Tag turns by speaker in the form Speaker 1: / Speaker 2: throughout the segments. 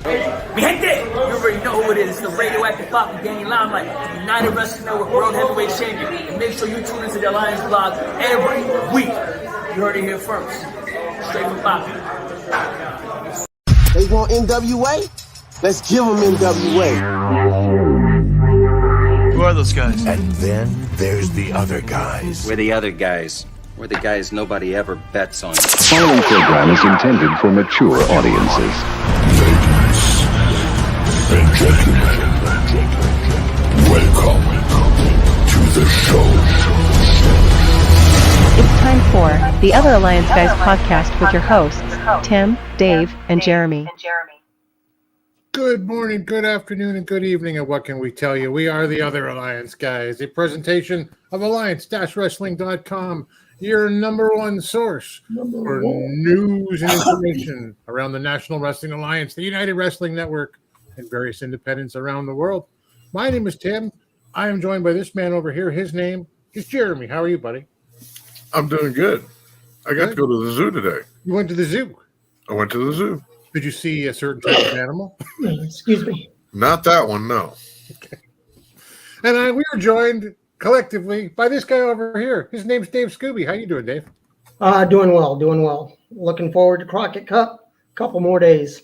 Speaker 1: Mi gente, you already know who it is. It's the radioactive Bobby Danny Limelight, United Wrestling Network World Heavyweight Champion. And make sure you tune into the Alliance blog every week. You heard it here first. Straight from Bobby.
Speaker 2: They want NWA? Let's give them NWA.
Speaker 3: Who are those guys?
Speaker 4: And then there's the other guys.
Speaker 5: We're the other guys. We're the guys nobody ever bets on.
Speaker 6: The following program is intended for mature audiences.
Speaker 4: Ladies and gentlemen, welcome to the show.
Speaker 7: It's time for the Other Alliance Guys podcast with your hosts, Tim, Dave, and Jeremy.
Speaker 8: Good morning, good afternoon, and good evening, and what can we tell you? We are the Other Alliance Guys, a presentation of Alliance-Wrestling.com, your number one source for news and information around the National Wrestling Alliance, the United Wrestling Network, and various independents around the world. My name is Tim. I am joined by this man over here. His name is Jeremy. How are you, buddy?
Speaker 9: I'm doing good. I got to go to the zoo today.
Speaker 8: You went to the zoo?
Speaker 9: I went to the zoo.
Speaker 8: Did you see a certain type of animal?
Speaker 10: Excuse me.
Speaker 9: Not that one, no.
Speaker 8: Okay. And we were joined collectively by this guy over here. His name's Dave Scooby. How you doing, Dave?
Speaker 10: Doing well. Looking forward to Crockett Cup. A couple more days.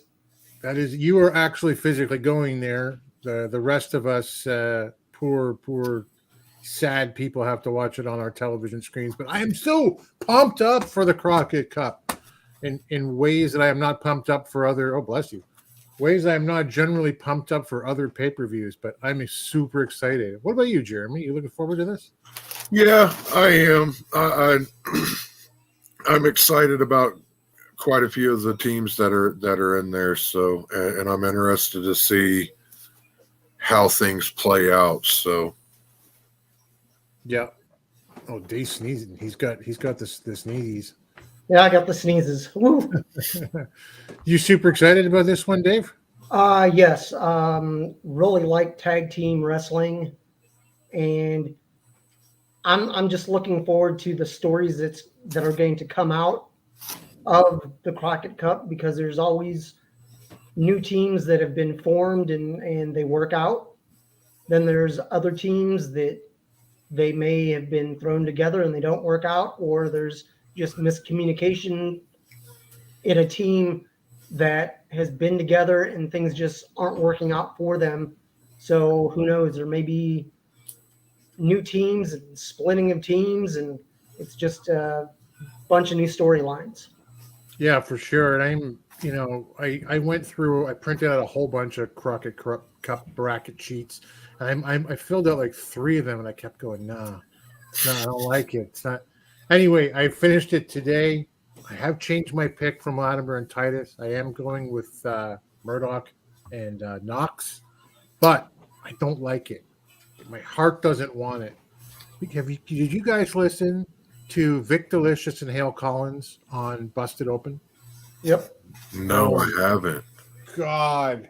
Speaker 8: That is, you are actually physically going there. The rest of us, poor, sad people have to watch it on our television screens. But I am so pumped up for the Crockett Cup in ways that I am not pumped up for other. Oh, bless you. Ways I am not generally pumped up for other pay-per-views, but I'm super excited. What about you, Jeremy? You looking forward to this?
Speaker 9: Yeah, I am. I'm excited about quite a few of the teams that are in there. So, and I'm interested to see how things play out. So,
Speaker 8: yeah. Oh, Dave's sneezing. He's got the sneezes.
Speaker 10: Yeah, I got the sneezes. Woo.
Speaker 8: You super excited about this one, Dave?
Speaker 10: Yes. Really like tag team wrestling, and I'm just looking forward to the stories that are going to come out of the Crockett Cup, because there's always new teams that have been formed and they work out. Then there's other teams that they may have been thrown together and they don't work out, or there's just miscommunication in a team that has been together and things just aren't working out for them. So who knows? There may be new teams and splitting of teams, and it's just a bunch of new storylines.
Speaker 8: Yeah, for sure. And I went through, I printed out a whole bunch of Crockett Cup bracket sheets. And I filled out like 3 of them, and I kept going, no, I don't like it. It's not. Anyway, I finished it today. I have changed my pick from Latimer and Titus. I am going with Murdoch and Knox, but I don't like it. My heart doesn't want it. Did you guys listen to Vic Delicious and Hale Collins on Busted Open?
Speaker 10: Yep.
Speaker 9: No, I haven't.
Speaker 8: God,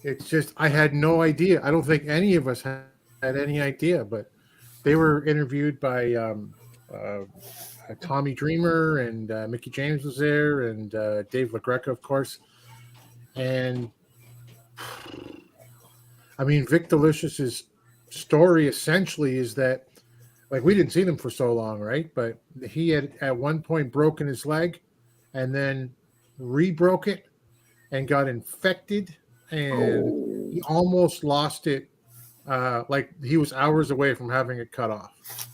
Speaker 8: it's just, I had no idea. I don't think any of us had any idea, but they were interviewed by Tommy Dreamer, and Mickey James was there, and Dave LaGreca, of course. And I mean, Vic Delicious's story essentially is that, like, we didn't see them for so long, right? But he had at one point broken his leg and then re-broke it and got infected, and he almost lost it. Like, he was hours away from having it cut off.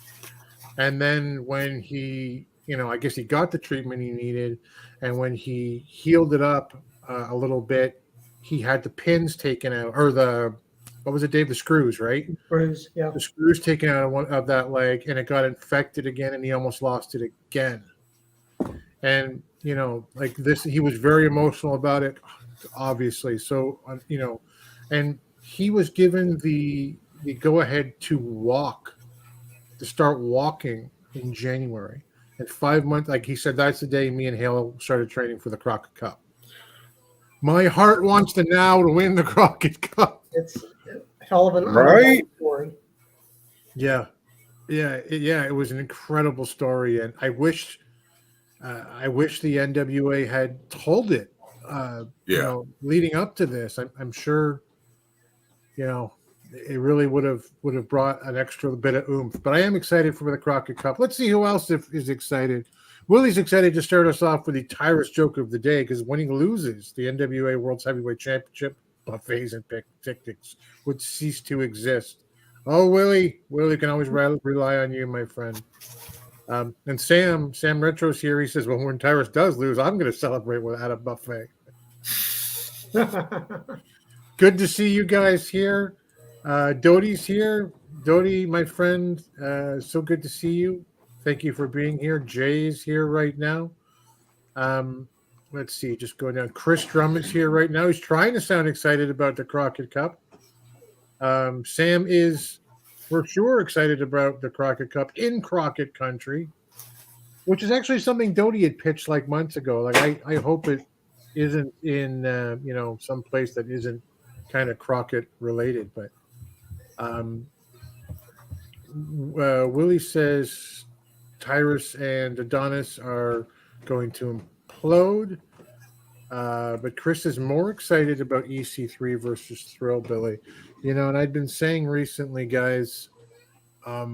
Speaker 8: And then when he, I guess he got the treatment he needed, and when he healed it up a little bit, he had the pins taken out, or what was it, Dave? The screws, right?
Speaker 10: Screws, yeah.
Speaker 8: The screws taken out of that leg, and it got infected again, and he almost lost it again. And, like this, he was very emotional about it, obviously. So, and he was given the go-ahead to start walking in January. And 5 months, like he said, that's the day me and Hale started training for the Crockett Cup. My heart wants to win the Crockett Cup.
Speaker 10: It's a hell of an
Speaker 9: right
Speaker 10: story.
Speaker 8: Yeah. It was an incredible story, and I wish the NWA had told it leading up to this. I'm sure, it really would have brought an extra bit of oomph. But I am excited for the Crockett Cup. Let's see who else is excited. Willie's excited to start us off with the Tyrus joke of the day, because when he loses, the NWA World's Heavyweight Championship, buffets and picnics would cease to exist. Oh, Willie can always rely on you, my friend. And Sam Retro's here. He says, well, when Tyrus does lose, I'm going to celebrate at a buffet. Good to see you guys here. Dodie's here. Dodie, my friend, so good to see you. Thank you for being here. Jay's here right now. Let's see, just going down. Chris Drum is here right now. He's trying to sound excited about the Crockett Cup. Sam is for sure excited about the Crockett Cup in Crockett country, which is actually something Dodie had pitched like months ago. Like I hope it isn't in some place that isn't kind of Crockett related. But Willie says Tyrus and Adonis are going to implode. But Chris is more excited about EC3 versus Thrillbilly. And I've been saying recently, guys, I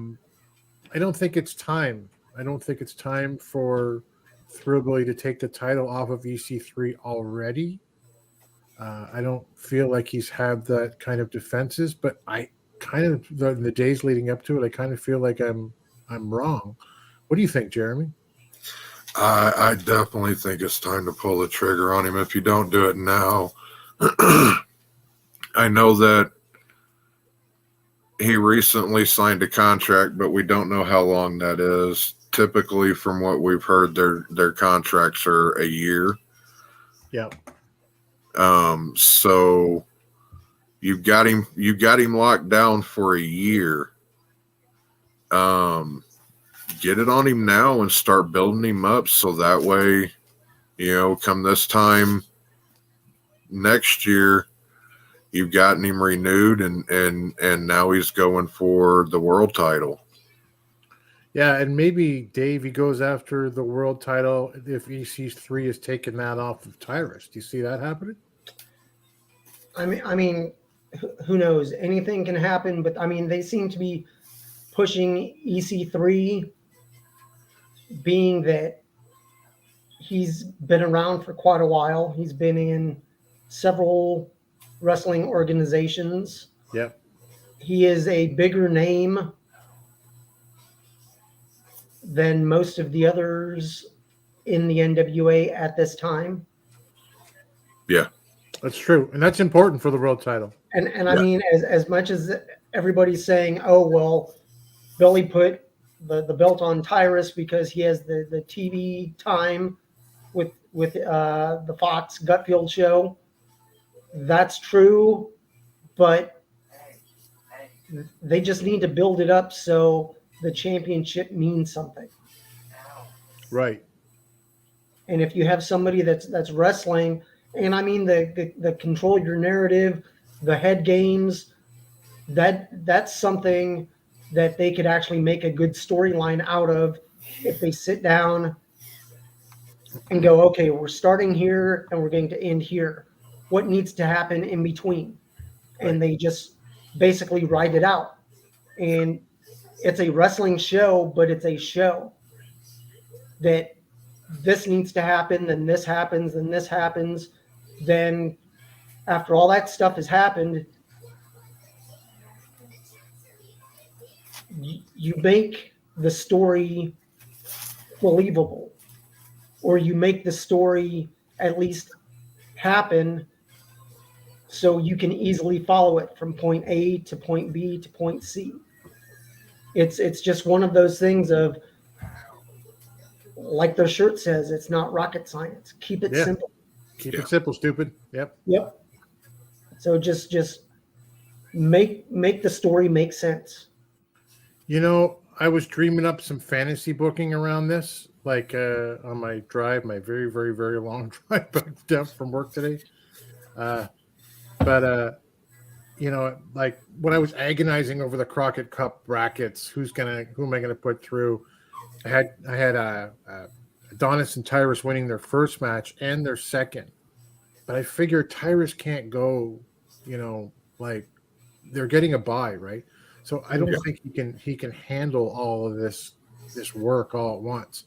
Speaker 8: don't think it's time. I don't think it's time for Thrillbilly to take the title off of EC3 already. I don't feel like he's had that kind of defenses, but I kind of, in the days leading up to it, I kind of feel like I'm wrong. What do you think, Jeremy?
Speaker 9: I definitely think it's time to pull the trigger on him. If you don't do it now, I know that he recently signed a contract, but we don't know how long that is. Typically, from what we've heard, their contracts are a year.
Speaker 8: Yeah.
Speaker 9: So you got him locked down for a year. Get it on him now and start building him up, so that way, come this time next year, you've gotten him renewed, and now he's going for the world title.
Speaker 8: Yeah, and maybe Dave, he goes after the world title if EC3 is taking that off of Tyrus. Do you see that happening?
Speaker 10: I mean, who knows? Anything can happen, but they seem to be pushing EC3, being that he's been around for quite a while. He's been in several wrestling organizations.
Speaker 8: Yep.
Speaker 10: He is a bigger name than most of the others in the NWA at this time.
Speaker 9: Yeah.
Speaker 8: That's true. And that's important for the world title.
Speaker 10: And I mean, as much as everybody's saying, oh, well, Billy put the belt on Tyrus because he has the TV time with the Fox Gutfield show. That's true, but they just need to build it up so the championship means something.
Speaker 8: Right.
Speaker 10: And if you have somebody that's wrestling, and I mean the control your narrative, the head games, that's something that they could actually make a good storyline out of if they sit down and go, okay, we're starting here and we're going to end here. What needs to happen in between? And they just basically write it out. And it's a wrestling show, but it's a show that this needs to happen, then this happens, then this happens. Then after all that stuff has happened, you make the story believable, or you make the story at least happen so you can easily follow it from point A to point B to point C. It's just one of those things of, like their shirt says, it's not rocket science. Keep it simple.
Speaker 8: Keep it simple, stupid. Yep.
Speaker 10: So just make the story make sense.
Speaker 8: I was dreaming up some fantasy booking around this, like on my drive, my very, very, very long drive back down from work today. But like when I was agonizing over the Crockett Cup brackets, who am I gonna put through? I had Adonis and Tyrus winning their first match and their second. I figure Tyrus can't go, like they're getting a bye, right? So I don't think he can handle all of this work all at once.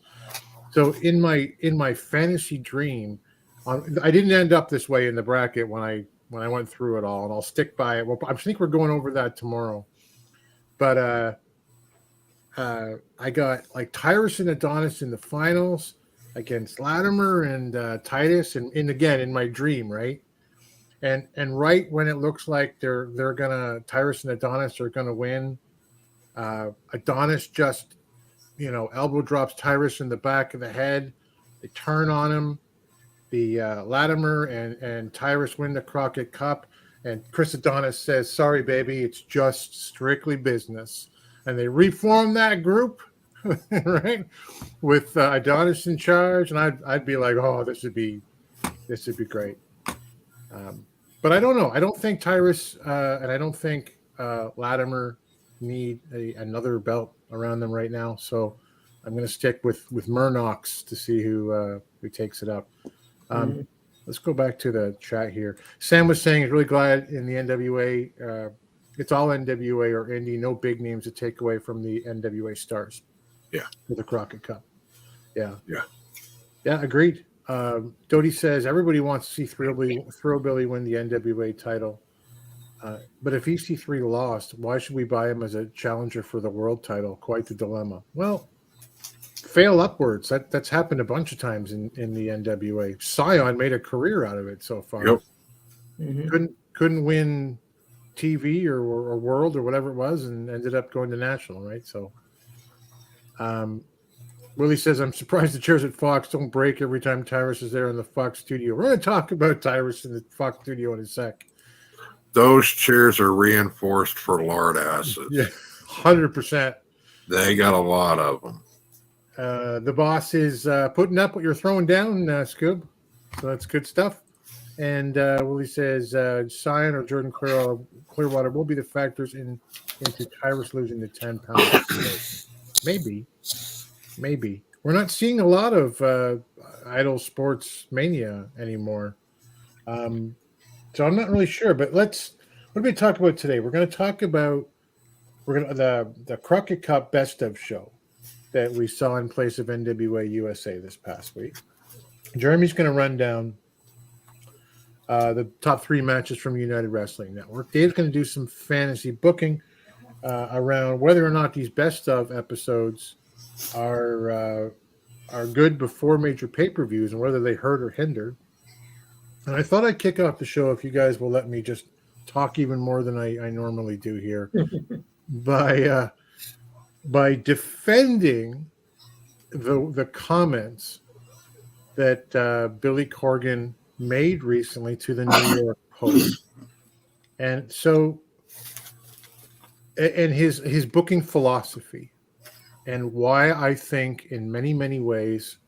Speaker 8: So in my fantasy dream, I didn't end up this way in the bracket when I went through it all, and I'll stick by it. Well, I think we're going over that tomorrow. But I got like Tyrus and Adonis in the finals against Latimer and Titus, and again in my dream, right? And right when it looks like they're gonna Tyrus and Adonis are gonna win, Adonis just elbow drops Tyrus in the back of the head. They turn on him. The Latimer and Tyrus win the Crockett Cup, and Chris Adonis says, "Sorry, baby, it's just strictly business." And they reform that group, right, with Adonis in charge, and I'd be like, "Oh, this would be great." But I don't know. I don't think Tyrus and I don't think Latimer need another belt around them right now. So I'm going to stick with Murnox to see who takes it up. Let's go back to the chat here. Sam was saying he's really glad in the NWA. It's all NWA or indie, no big names to take away from the NWA stars.
Speaker 9: Yeah.
Speaker 8: For the Crockett Cup. Yeah.
Speaker 9: Yeah.
Speaker 8: Yeah, agreed. Dodie says everybody wants to see Thrillbilly win the NWA title. But if EC3 lost, why should we buy him as a challenger for the world title? Quite the dilemma. Well, fail upwards. That's happened a bunch of times in the NWA. Scion made a career out of it so far.
Speaker 9: Yep.
Speaker 10: Mm-hmm.
Speaker 8: Couldn't win TV or world or whatever it was, and ended up going to national, right? So Willie says, I'm surprised the chairs at Fox don't break every time Tyrus is there in the Fox studio. We're going to talk about Tyrus in the Fox studio in a sec.
Speaker 9: Those chairs are reinforced for lard asses.
Speaker 8: Yeah, 100%.
Speaker 9: They got a lot of them.
Speaker 8: The boss is putting up what you're throwing down, Scoob. So that's good stuff. And Willie says, Scion or Jordan Clearwater will be the factors into Tyrus losing the 10 pounds. Maybe. We're not seeing a lot of idol sports mania anymore. So I'm not really sure, but what are we talk about today? We're going to talk about the Crockett Cup Best of show that we saw in place of NWA USA this past week. Jeremy's going to run down the top 3 matches from United Wrestling Network. Dave's going to do some fantasy booking around whether or not these best of episodes are good before major pay-per-views and whether they hurt or hinder. And I thought I'd kick off the show, if you guys will let me just talk even more than I normally do here, by defending the comments that Billy Corgan made recently to the New York Post. And so, and his booking philosophy, and why I think in many, many ways,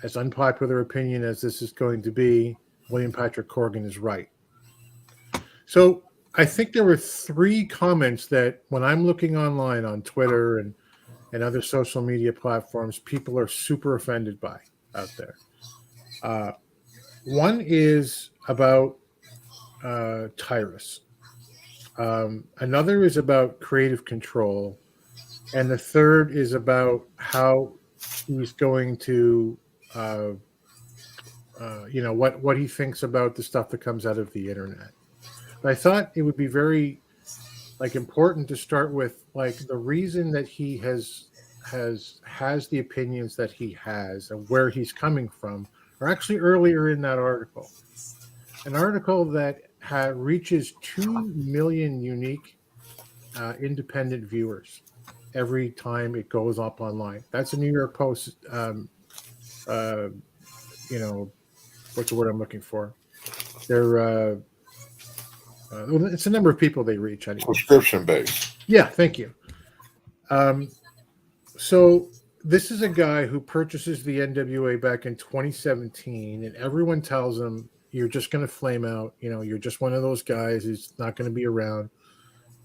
Speaker 8: as unpopular opinion as this is going to be, William Patrick Corgan is right. So I think there were 3 comments that when I'm looking online on Twitter and other social media platforms, people are super offended by out there. One is about Tyrus. Another is about creative control. And the third is about how he's going to, what he thinks about the stuff that comes out of the internet. But I thought it would be very, important to start with, the reason that he has the opinions that he has and where he's coming from are actually earlier in that article. An article that reaches 2 million unique independent viewers every time it goes up online. That's a New York Post, what's the word I'm looking for? They're, it's a number of people they reach. Anyway.
Speaker 9: Subscription based.
Speaker 8: Yeah, thank you. So this is a guy who purchases the NWA back in 2017, and everyone tells him, you're just going to flame out. You're just one of those guys who's not going to be around.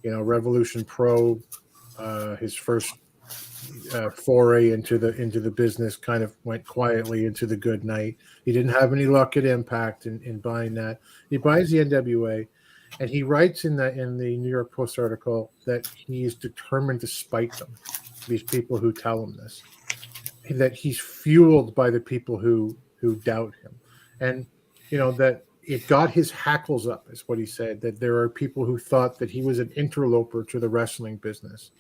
Speaker 8: Revolution Pro, his first foray into the business kind of went quietly into the good night. He didn't have any luck at Impact in buying that. He buys the NWA, and he writes in the New York Post article that he is determined to spite them, these people who tell him this, that he's fueled by the people who doubt him, and that it got his hackles up, is what he said, that there are people who thought that he was an interloper to the wrestling business.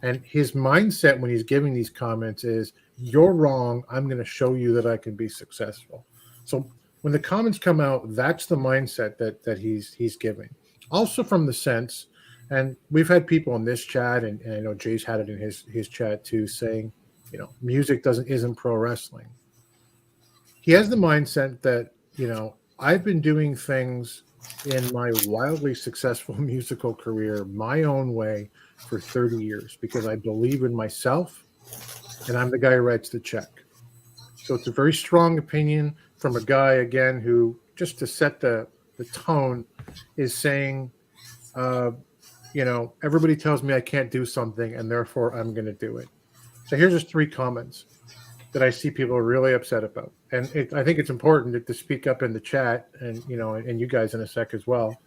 Speaker 8: And his mindset when he's giving these comments is, you're wrong, I'm going to show you that I can be successful. So when the comments come out, that's the mindset that he's giving. Also from the sense, and we've had people in this chat, and I know Jay's had it in his chat too, saying, music isn't pro wrestling. He has the mindset that, I've been doing things in my wildly successful musical career my own way for 30 years because I believe in myself, and I'm the guy who writes the check. So it's a very strong opinion from a guy, again, who, just to set the tone, is saying, everybody tells me I can't do something, and therefore I'm going to do it. So here's just 3 comments that I see people are really upset about. And I think it's important to speak up in the chat, and and you guys in a sec as well.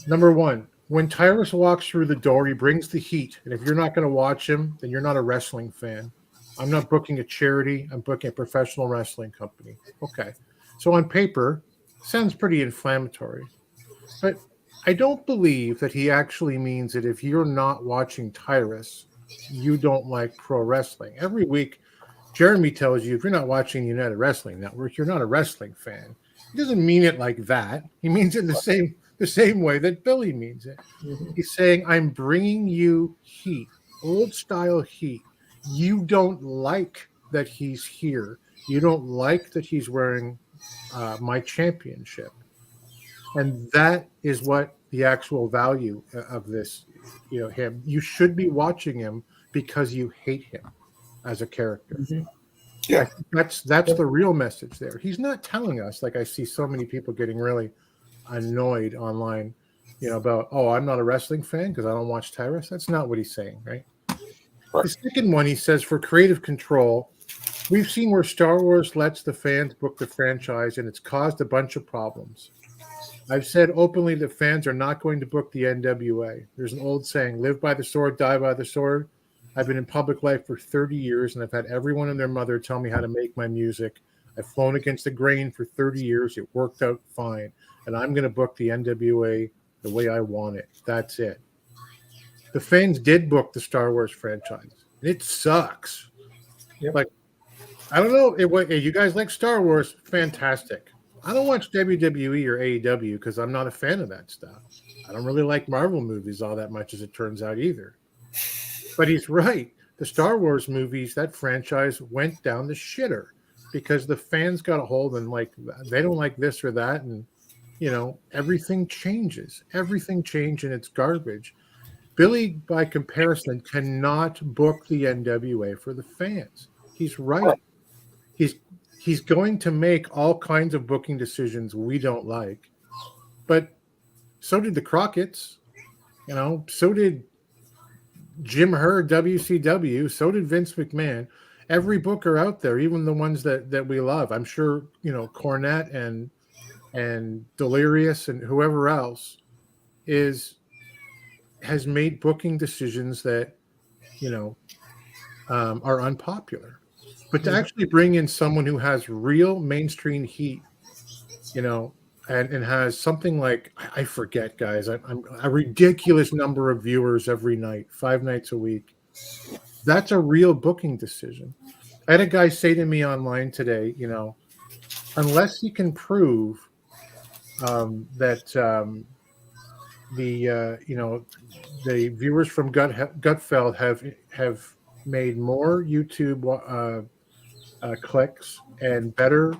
Speaker 8: Number 1, when Tyrus walks through the door, he brings the heat. And if you're not going to watch him, then you're not a wrestling fan. I'm not booking a charity. I'm booking a professional wrestling company. Okay. So on paper, sounds pretty inflammatory. But I don't believe that he actually means that if you're not watching Tyrus, you don't like pro wrestling. Every week, Jeremy tells you if you're not watching United Wrestling Network, you're not a wrestling fan. He doesn't mean it like that. He means it the same way that Billy means it. Mm-hmm. He's saying, I'm bringing you heat, old style heat. You don't like that he's here. You don't like that he's wearing my championship. And that is what the actual value of this, him. You should be watching him because you hate him as a character. Mm-hmm. Yeah, that's the real message there. He's not telling us, like I see so many people getting really annoyed online, about, I'm not a wrestling fan because I don't watch Tyrus. That's not what he's saying, right? The second one, he says, for creative control, we've seen where Star Wars lets the fans book the franchise, and it's caused a bunch of problems. I've said openly that fans are not going to book the NWA. There's an old saying, live by the sword, die by the sword. I've been in public life for 30 years, and I've had everyone and their mother tell me how to make my music. I've flown against the grain for 30 years. It worked out fine. And I'm going to book the NWA the way I want it. That's it. The fans did book the Star Wars franchise. It sucks. Yep. Like, I don't know. You guys like Star Wars? Fantastic. I don't watch WWE or AEW because I'm not a fan of that stuff. I don't really like Marvel movies all that much, as it turns out, either. But he's right. The Star Wars movies, that franchise went down the shitter because the fans got a hold and they don't like this or that. And, everything changes. Everything changed, and it's garbage. Billy, by comparison, cannot book the NWA for the fans. He's right. He's going to make all kinds of booking decisions we don't like. But so did the Crockett's. So did Jim Herd, WCW, so did Vince McMahon. Every booker out there, even the ones that we love, I'm sure, Cornette and Delirious and whoever else has made booking decisions that, are unpopular. But to actually bring in someone who has real mainstream heat, and has something like, I forget, guys, I'm a ridiculous number of viewers every night, 5 nights a week. That's a real booking decision. I had a guy say to me online today, unless he can prove that the viewers from Gutfeld have made more YouTube clicks and better.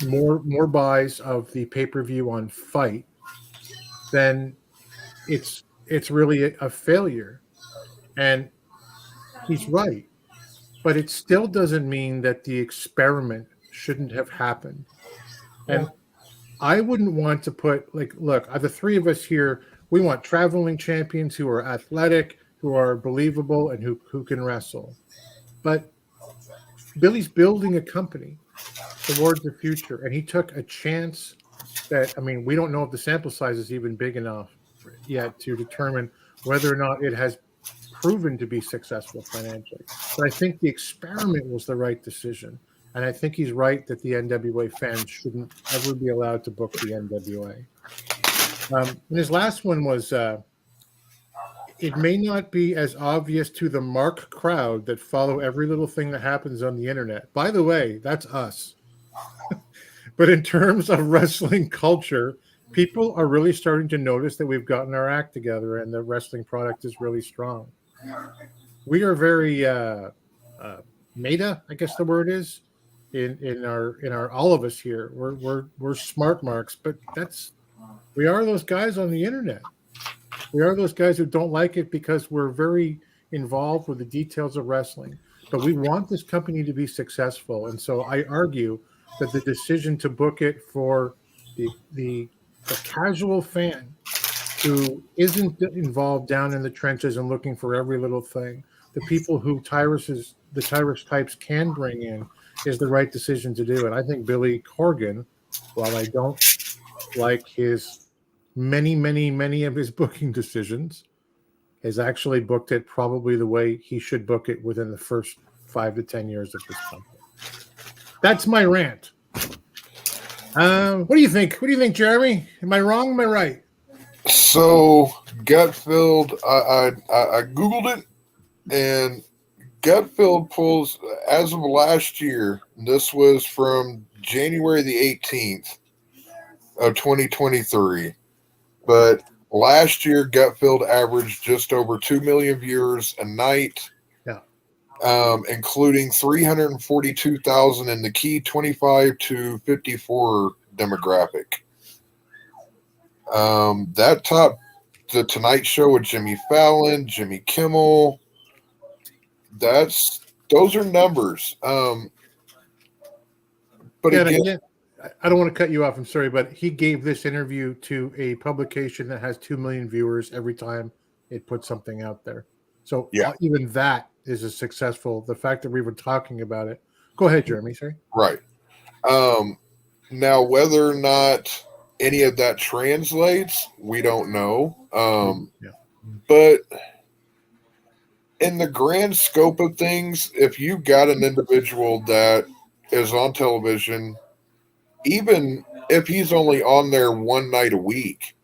Speaker 8: More buys of the pay-per-view on Fight, then it's really a failure. And he's right. But it still doesn't mean that the experiment shouldn't have happened. And I wouldn't want to put, look, the 3 of us here, we want traveling champions who are athletic, who are believable and who can wrestle. But Billy's building a company towards the future, and he took a chance that, I mean, we don't know if the sample size is even big enough yet to determine whether or not it has proven to be successful financially. But I think the experiment was the right decision. And I think he's right that the NWA fans shouldn't ever be allowed to book the NWA. And his last one was, it may not be as obvious to the mark crowd that follow every little thing that happens on the internet. By the way, that's us. But in terms of wrestling culture, people are really starting to notice that we've gotten our act together and the wrestling product is really strong. We are very meta, I guess the word is, in our all of us here. We're smart marks, but we are those guys on the internet. We are those guys who don't like it because we're very involved with the details of wrestling. But we want this company to be successful, and so I argue that the decision to book it for the casual fan who isn't involved down in the trenches and looking for every little thing, the people who the Tyrus types can bring in, is the right decision to do. And I think Billy Corgan, while I don't like his many of his booking decisions, has actually booked it probably the way he should book it within the first 5 to 10 years of this company. That's my rant. What do you think? What do you think, Jeremy? Am I wrong? Am I right?
Speaker 9: So, gut-filled, I Googled it, and gut-filled pulls, as of last year, this was from January the 18th of 2023, but last year, gut-filled averaged just over 2 million viewers a night, including 342,000 in the key 25 to 54 demographic. That topped the Tonight Show with Jimmy Fallon, Jimmy Kimmel. Those are numbers. But again,
Speaker 8: I don't want to cut you off. I'm sorry, but he gave this interview to a publication that has 2 million viewers every time it puts something out there. So even that is a successful. The fact that we were talking about it. Go ahead, Jeremy. Sorry.
Speaker 9: Right. Now, whether or not any of that translates, we don't know. But in the grand scope of things, if you've got an individual that is on television, even if he's only on there one night a week,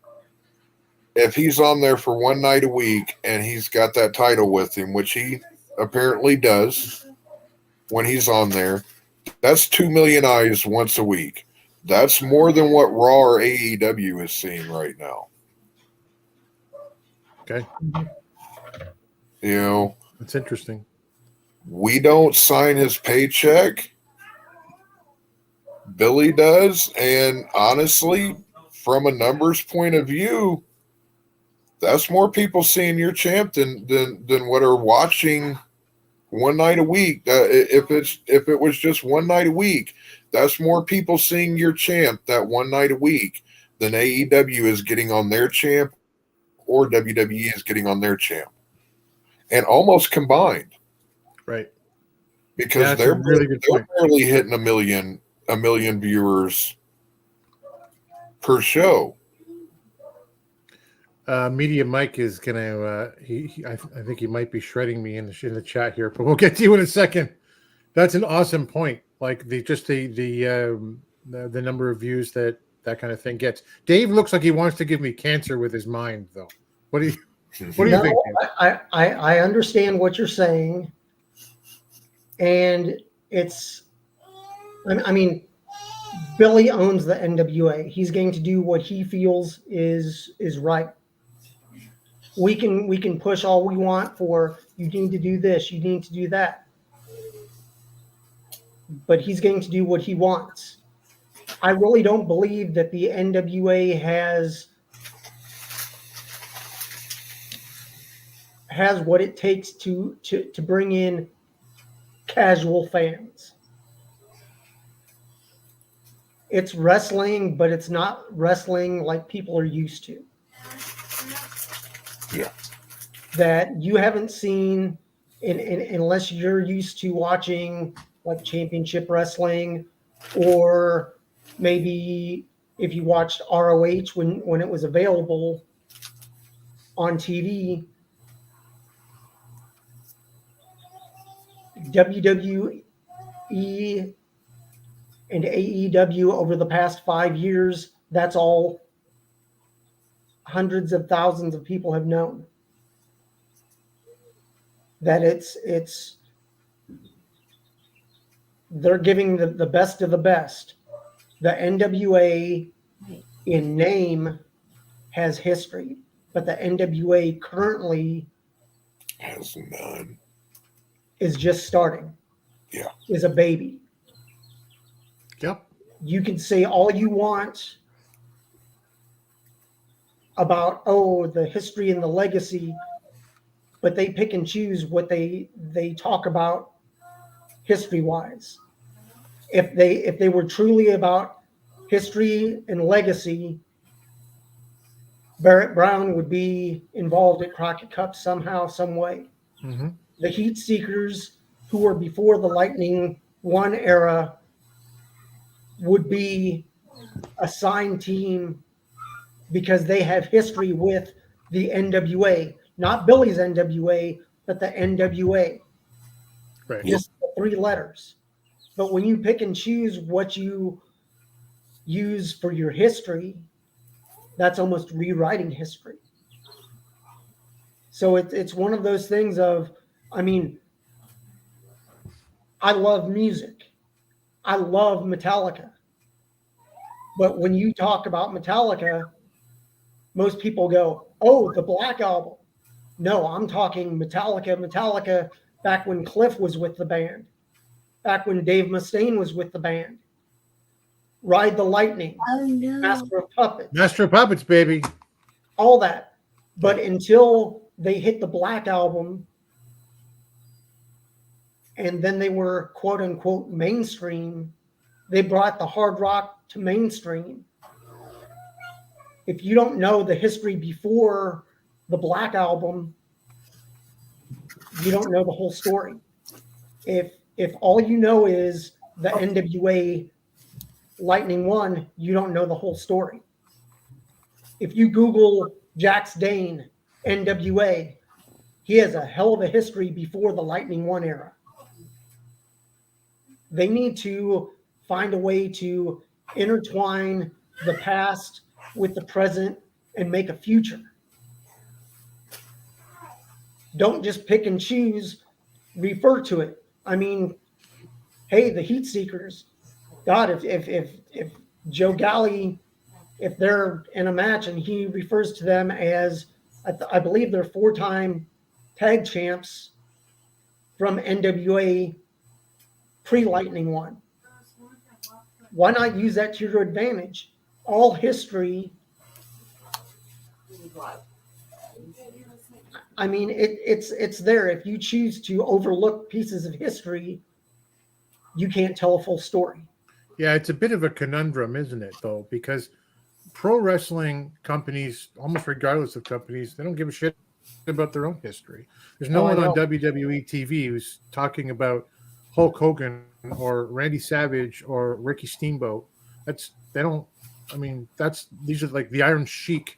Speaker 9: if he's on there for one night a week and he's got that title with him, which he apparently does when he's on there, that's 2 million eyes once a week. That's more than what Raw or AEW is seeing right now.
Speaker 8: Okay.
Speaker 9: You know,
Speaker 8: that's interesting.
Speaker 9: We don't sign his paycheck. Billy does. And honestly, from a numbers point of view, that's more people seeing your champ than what are watching one night a week. If it was just one night a week, that's more people seeing your champ that one night a week than AEW is getting on their champ or WWE is getting on their champ, and almost combined,
Speaker 8: right?
Speaker 9: Because they're barely hitting a million viewers per show.
Speaker 8: Media Mike is gonna. I think he might be shredding me in the chat here, but we'll get to you in a second. That's an awesome point. Like the number of views that kind of thing gets. Dave looks like he wants to give me cancer with his mind, though. What do you think?
Speaker 10: I understand what you're saying, and it's. I mean, Billy owns the NWA. He's going to do what he feels is right. We can push all we want for you need to do this, you need to do that. But he's going to do what he wants. I really don't believe that the NWA has what it takes to bring in casual fans. It's wrestling, but it's not wrestling like people are used to.
Speaker 9: Yeah.
Speaker 10: that you haven't seen unless you're used to watching like championship wrestling, or maybe if you watched ROH when it was available on TV. WWE and AEW over the past 5 years, that's all hundreds of thousands of people have known. That it's they're giving the best of the best. The NWA in name has history, but the NWA currently
Speaker 9: Has none.
Speaker 10: is just starting.
Speaker 9: Yeah.
Speaker 10: Is a baby.
Speaker 8: Yep.
Speaker 10: You can say all you want about the history and the legacy, but they pick and choose what they talk about history wise. If they were truly about history and legacy, Barrett Brown would be involved at Crockett Cup somehow, some way.
Speaker 8: Mm-hmm.
Speaker 10: The Heat Seekers, who were before the Lightning One era, would be a signed team because they have history with the NWA, not Billy's NWA, but the NWA.
Speaker 8: Right.
Speaker 10: Just the 3 letters. But when you pick and choose what you use for your history, that's almost rewriting history. So it's one of those things of, I mean, I love music. I love Metallica. But when you talk about Metallica, most people go, oh, the Black Album. No, I'm talking Metallica. Metallica back when Cliff was with the band. Back when Dave Mustaine was with the band. Ride the Lightning.
Speaker 3: Oh, no.
Speaker 10: Master of Puppets.
Speaker 8: Master of Puppets, baby.
Speaker 10: All that. But until they hit the Black Album, and then they were quote unquote mainstream, they brought the hard rock to mainstream. If you don't know the history before the Black Album, you don't know the whole story. If all you know is the NWA Lightning One, you don't know the whole story. If you Google Jax Dane, NWA, he has a hell of a history before the Lightning One era. They need to find a way to intertwine the past with the present and make a future. Don't just pick and choose, refer to it. I mean, hey, the Heat Seekers, God, if Joe Galley, if they're in a match and he refers to them as, I believe they're 4-time tag champs from NWA pre-Lightning One. Why not use that to your advantage? All history. I mean, it's there. If you choose to overlook pieces of history, you can't tell a full story.
Speaker 8: Yeah, it's a bit of a conundrum, isn't it, though? Because pro wrestling companies, almost regardless of companies, they don't give a shit about their own history. There's no one on WWE TV who's talking about Hulk Hogan or Randy Savage or Ricky Steamboat. These are like the Iron Sheik,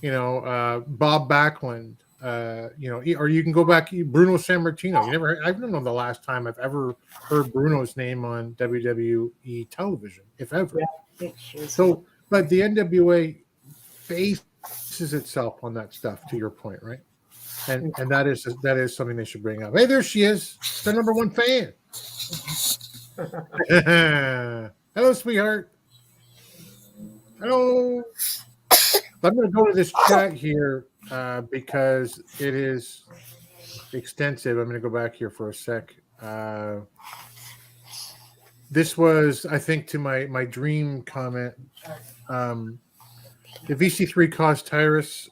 Speaker 8: Bob Backlund, or you can go back, Bruno Sammartino. I don't know the last time I've ever heard Bruno's name on WWE television, if ever.
Speaker 3: Yeah,
Speaker 8: so, but the NWA bases itself on that stuff, to your point, right? And that is something they should bring up. Hey, there she is, the number 1 fan. Hello, sweetheart. Hello. I'm going to go to this chat here because it is extensive. I'm going to go back here for a sec. This was, I think, to my dream comment. The VC3 caused Tyrus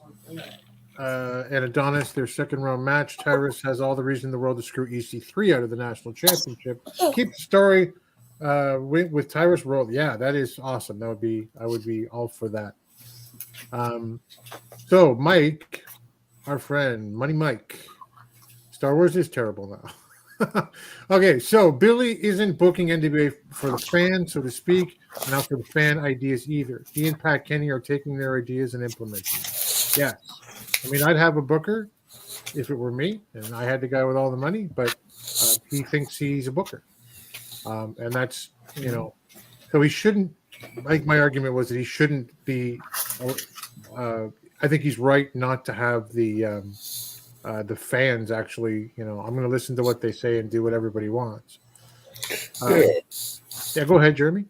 Speaker 8: and Adonis their second round match. Tyrus has all the reason in the world to screw EC3 out of the national championship. Keep the story with Tyrus rolled. Yeah, that is awesome. I would be all for that. So Mike, our friend Money Mike. Star Wars is terrible now. Okay, so Billy isn't booking NWA for the fans, so to speak, not for the fan ideas either. He and Pat Kenny are taking their ideas and implementing them. Yes. I mean, I'd have a booker if it were me, and I had the guy with all the money, but he thinks he's a booker. And that's, so he shouldn't, like my argument was that he shouldn't be, I think he's right not to have the fans actually, I'm going to listen to what they say and do what everybody wants. Yeah, go ahead, Jeremy.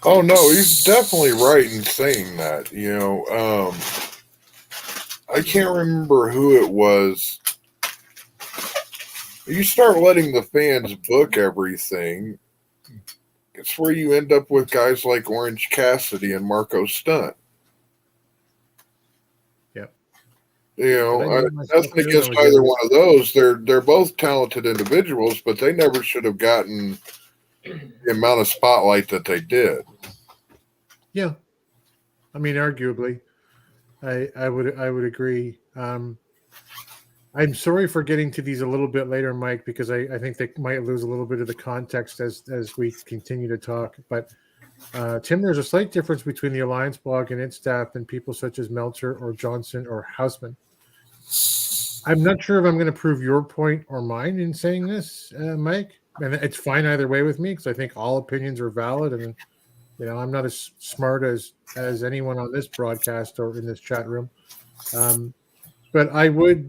Speaker 9: Oh, no, he's definitely right in saying that. I can't remember who it was. You start letting the fans book everything, it's where you end up with guys like Orange Cassidy and Marco Stunt.
Speaker 8: Yep.
Speaker 9: Nothing against either one of those. They're both talented individuals, but they never should have gotten the amount of spotlight that they did.
Speaker 8: Yeah. I mean, arguably, I would agree. I'm sorry for getting to these a little bit later, Mike, because I think they might lose a little bit of the context as we continue to talk. But Tim, there's a slight difference between the Alliance blog and its staff and people such as Meltzer or Johnson or Hausman. I'm not sure if I'm going to prove your point or mine in saying this, Mike. And it's fine either way with me because I think all opinions are valid, and I'm not as smart as anyone on this broadcast or in this chat room. But I would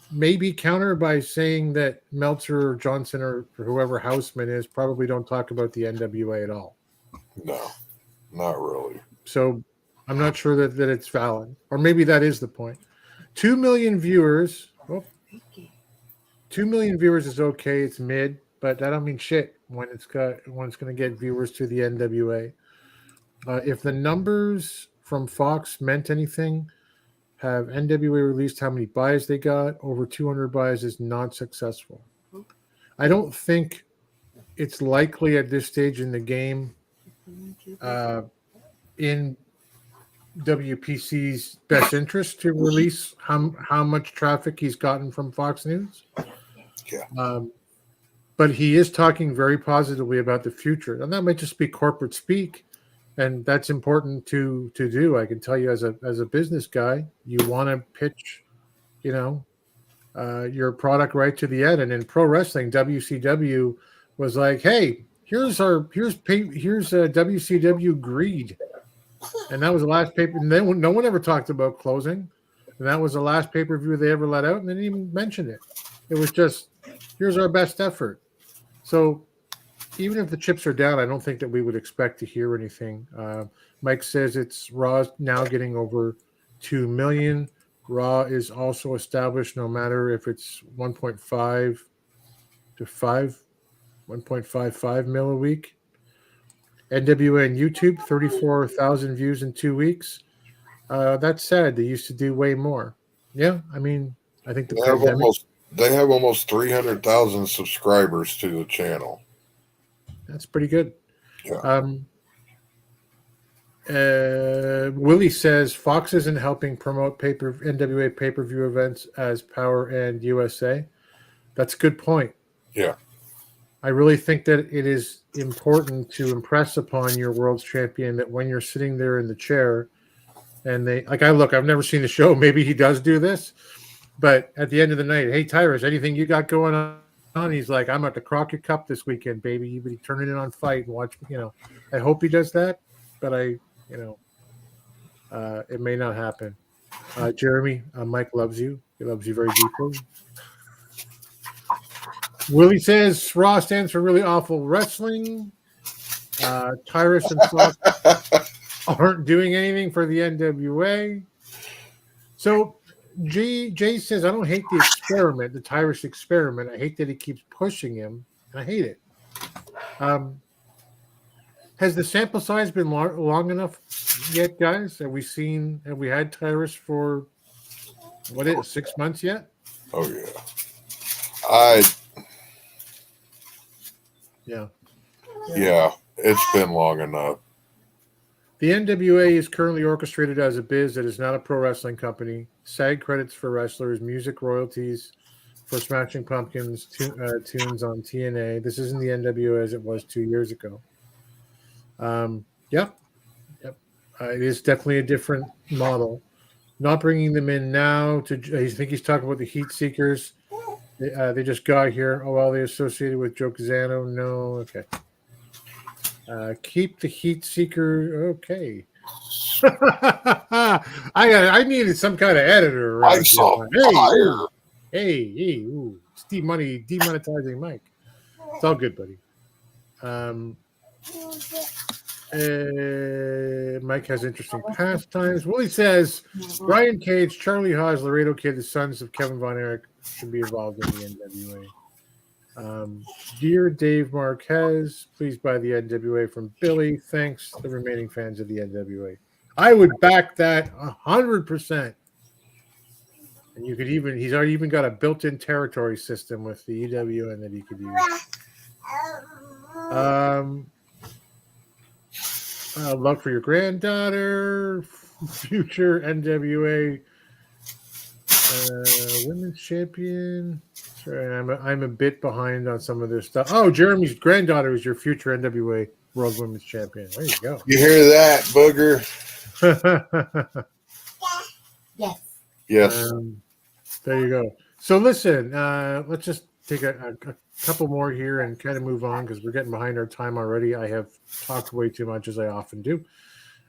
Speaker 8: maybe counter by saying that Meltzer or Johnson or whoever Hausman is probably don't talk about the NWA at all.
Speaker 9: No, not really.
Speaker 8: So I'm not sure that it's valid, or maybe that is the point. 2 million viewers. 2 million viewers is okay. It's mid, but that don't mean shit when it's going to get viewers to the NWA. If the numbers from Fox meant anything, have NWA released how many buys they got? Over 200 buys is not successful. I don't think it's likely at this stage in the game in WPC's best interest to release how much traffic he's gotten from Fox News.
Speaker 9: Yeah.
Speaker 8: But he is talking very positively about the future. And that might just be corporate speak. And that's important to do. I can tell you as a business guy, you want to pitch, your product right to the end. And in pro wrestling, WCW was like, "Hey, here's WCW Greed," and that was the last paper. And then no one ever talked about closing, and that was the last pay-per-view they ever let out, and they didn't even mention it. It was just, "Here's our best effort." So even if the chips are down, I don't think that we would expect to hear anything. Mike says it's Raw now getting over 2 million. Raw is also established no matter if it's 1.5 to 1.55 mil a week. NWA and YouTube, 34,000 views in 2 weeks. That's sad. They used to do way more. Yeah, I mean, I think
Speaker 9: they have almost 300,000 subscribers to the channel.
Speaker 8: That's pretty good.
Speaker 9: Yeah.
Speaker 8: Willie says Fox isn't helping promote NWA pay-per-view events as Power and USA. That's a good point.
Speaker 9: Yeah.
Speaker 8: I really think that it is important to impress upon your world's champion that when you're sitting there in the chair and I've never seen the show. Maybe he does do this, but at the end of the night, "Hey, Tyrus, anything you got going on?" He's like, "I'm at the Crockett Cup this weekend, baby. You be turning it on Fight and watch." I hope he does that, but it may not happen. Jeremy, Mike loves you. He loves you very deeply. Willie says Raw stands for really awful wrestling. Tyrus and Fox aren't doing anything for the NWA. So Jay says, "I don't hate the experiment, the Tyrus experiment. I hate that he keeps pushing him, and I hate it." Has the sample size been long enough yet, guys? Have we had Tyrus for 6 months yet?
Speaker 9: Oh yeah. Yeah, it's been long enough.
Speaker 8: The NWA is currently orchestrated as a biz that is not a pro wrestling company. SAG credits for wrestlers, music royalties for Smashing Pumpkins tunes on TNA. This isn't the NWA as it was 2 years ago. Yep. It is definitely a different model. Not bringing them in now. I think he's talking about the Heat Seekers. They just got here. Oh, well, they associated with Joe Casano? No. Okay. Keep the Heat Seeker. Okay. I needed some kind of editor.
Speaker 9: I saw fire.
Speaker 8: Hey, ooh, Steve Money demonetizing Mike. It's all good, buddy. Mike has interesting pastimes. Willie says Brian Cage, Charlie Haas, Laredo Kid, the sons of Kevin Von Erich should be involved in the NWA. Dear Dave Marquez, please buy the NWA from Billy. Thanks, the remaining fans of the NWA. I would back that 100%. And you could he's already even got a built-in territory system with the EWN that he could use. Love for your granddaughter, future NWA women's champion. Sorry, I'm a bit behind on some of this stuff. Oh, Jeremy's granddaughter is your future NWA World Women's Champion. There you go.
Speaker 9: You hear that, booger?
Speaker 3: Yes.
Speaker 9: Yes.
Speaker 8: There you go. So listen, let's just take a couple more here and kind of move on because we're getting behind our time already. I have talked way too much, as I often do.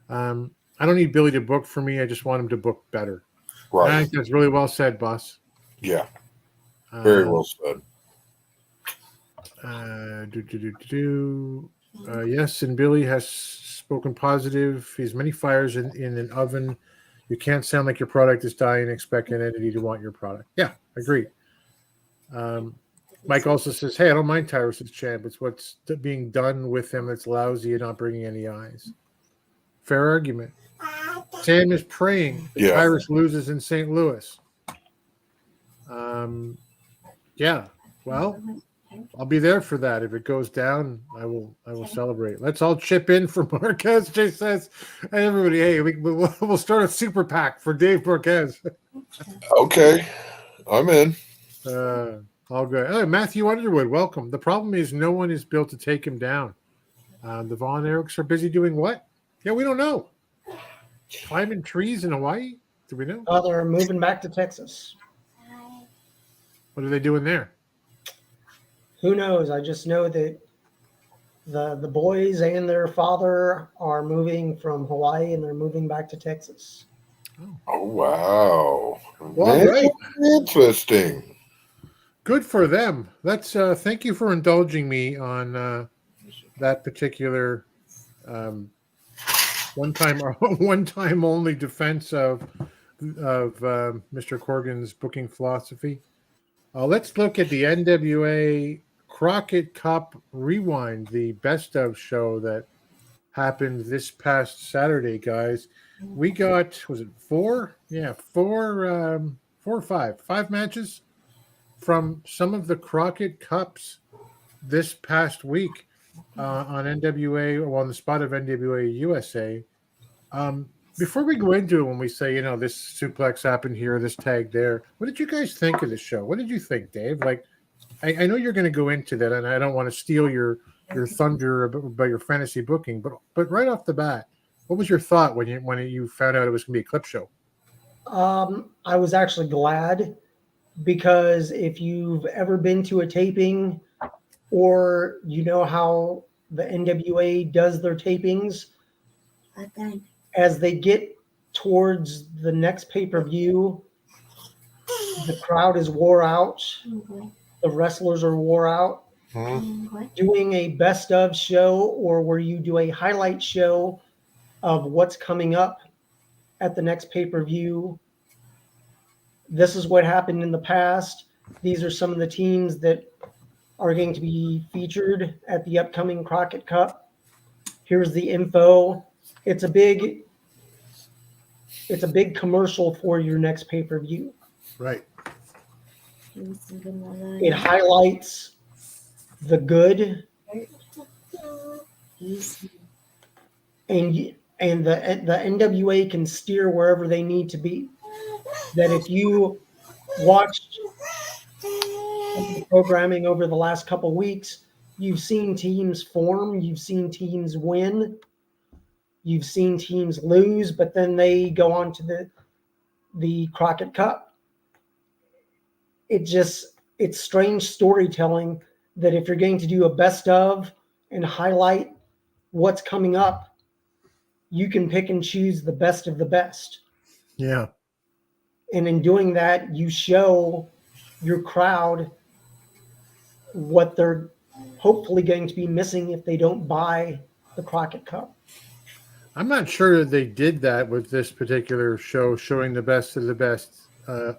Speaker 8: I don't need Billy to book for me. I just want him to book better.
Speaker 9: Right.
Speaker 8: And I think that's really well said, boss.
Speaker 9: Yeah. Very well said.
Speaker 8: Yes, and Billy has spoken positive. He has many fires in an oven. You can't sound like your product is dying and expect an entity to want your product. Yeah, agreed. Mike also says, hey, I don't mind Tyrus as champ. It's what's being done with him that's lousy and not bringing any eyes. Fair argument. Sam is praying that Tyrus loses in St. Louis. Yeah, well, I'll be there for that. If it goes down, I will celebrate. Let's all chip in for Marquez. Jay says, hey, everybody, hey, we'll start a super PAC for Dave Marquez.
Speaker 9: Okay, I'm in.
Speaker 8: All good. Oh, Matthew Underwood, welcome. The problem is no one is built to take him down. The Von Erichs are busy doing what? Yeah, we don't know. Climbing trees in Hawaii? Do we know?
Speaker 10: They're moving back to Texas.
Speaker 8: What are they doing there?
Speaker 10: Who knows? I just know that the boys and their father are moving from Hawaii and they're moving back to Texas.
Speaker 9: Oh, wow.
Speaker 8: Well, right.
Speaker 9: Interesting.
Speaker 8: Good for them. That's thank you for indulging me on that particular one time only defense of Mr. Corgan's booking philosophy. Let's look at the NWA Crockett Cup Rewind, the best of show that happened this past Saturday, guys. We got, was it 4? Yeah, 4 or 5. 5 matches from some of the Crockett Cups this past week on NWA, or on the spot of NWA USA. Before we go into it, when we say, this suplex happened here, this tag there, what did you guys think of the show? What did you think, Dave? Like, I know you're going to go into that, and I don't want to steal your thunder about your fantasy booking, but right off the bat, what was your thought when you found out it was going to be a clip show?
Speaker 10: I was actually glad, because if you've ever been to a taping, or you know how the NWA does their tapings, as they get towards the next pay-per-view, the crowd is wore out. The wrestlers are wore out. Doing a best of show, or where you do a highlight show of what's coming up at the next pay-per-view. This is what happened in the past. These are some of the teams that are going to be featured at the upcoming Crockett Cup. Here's the info. It's a big commercial for your next pay-per-view.
Speaker 8: Right.
Speaker 10: It highlights the good, and and the NWA can steer wherever they need to be. That if you watched the programming over the last couple weeks, you've seen teams form, you've seen teams win, you've seen teams lose, but then they go on to the Crockett Cup. It's strange storytelling that if you're going to do a best of and highlight what's coming up, you can pick and choose the best of the best.
Speaker 8: Yeah.
Speaker 10: And in doing that, you show your crowd what they're hopefully going to be missing if they don't buy the Crockett Cup.
Speaker 8: I'm not sure that they did that with this particular show, showing the best of the best.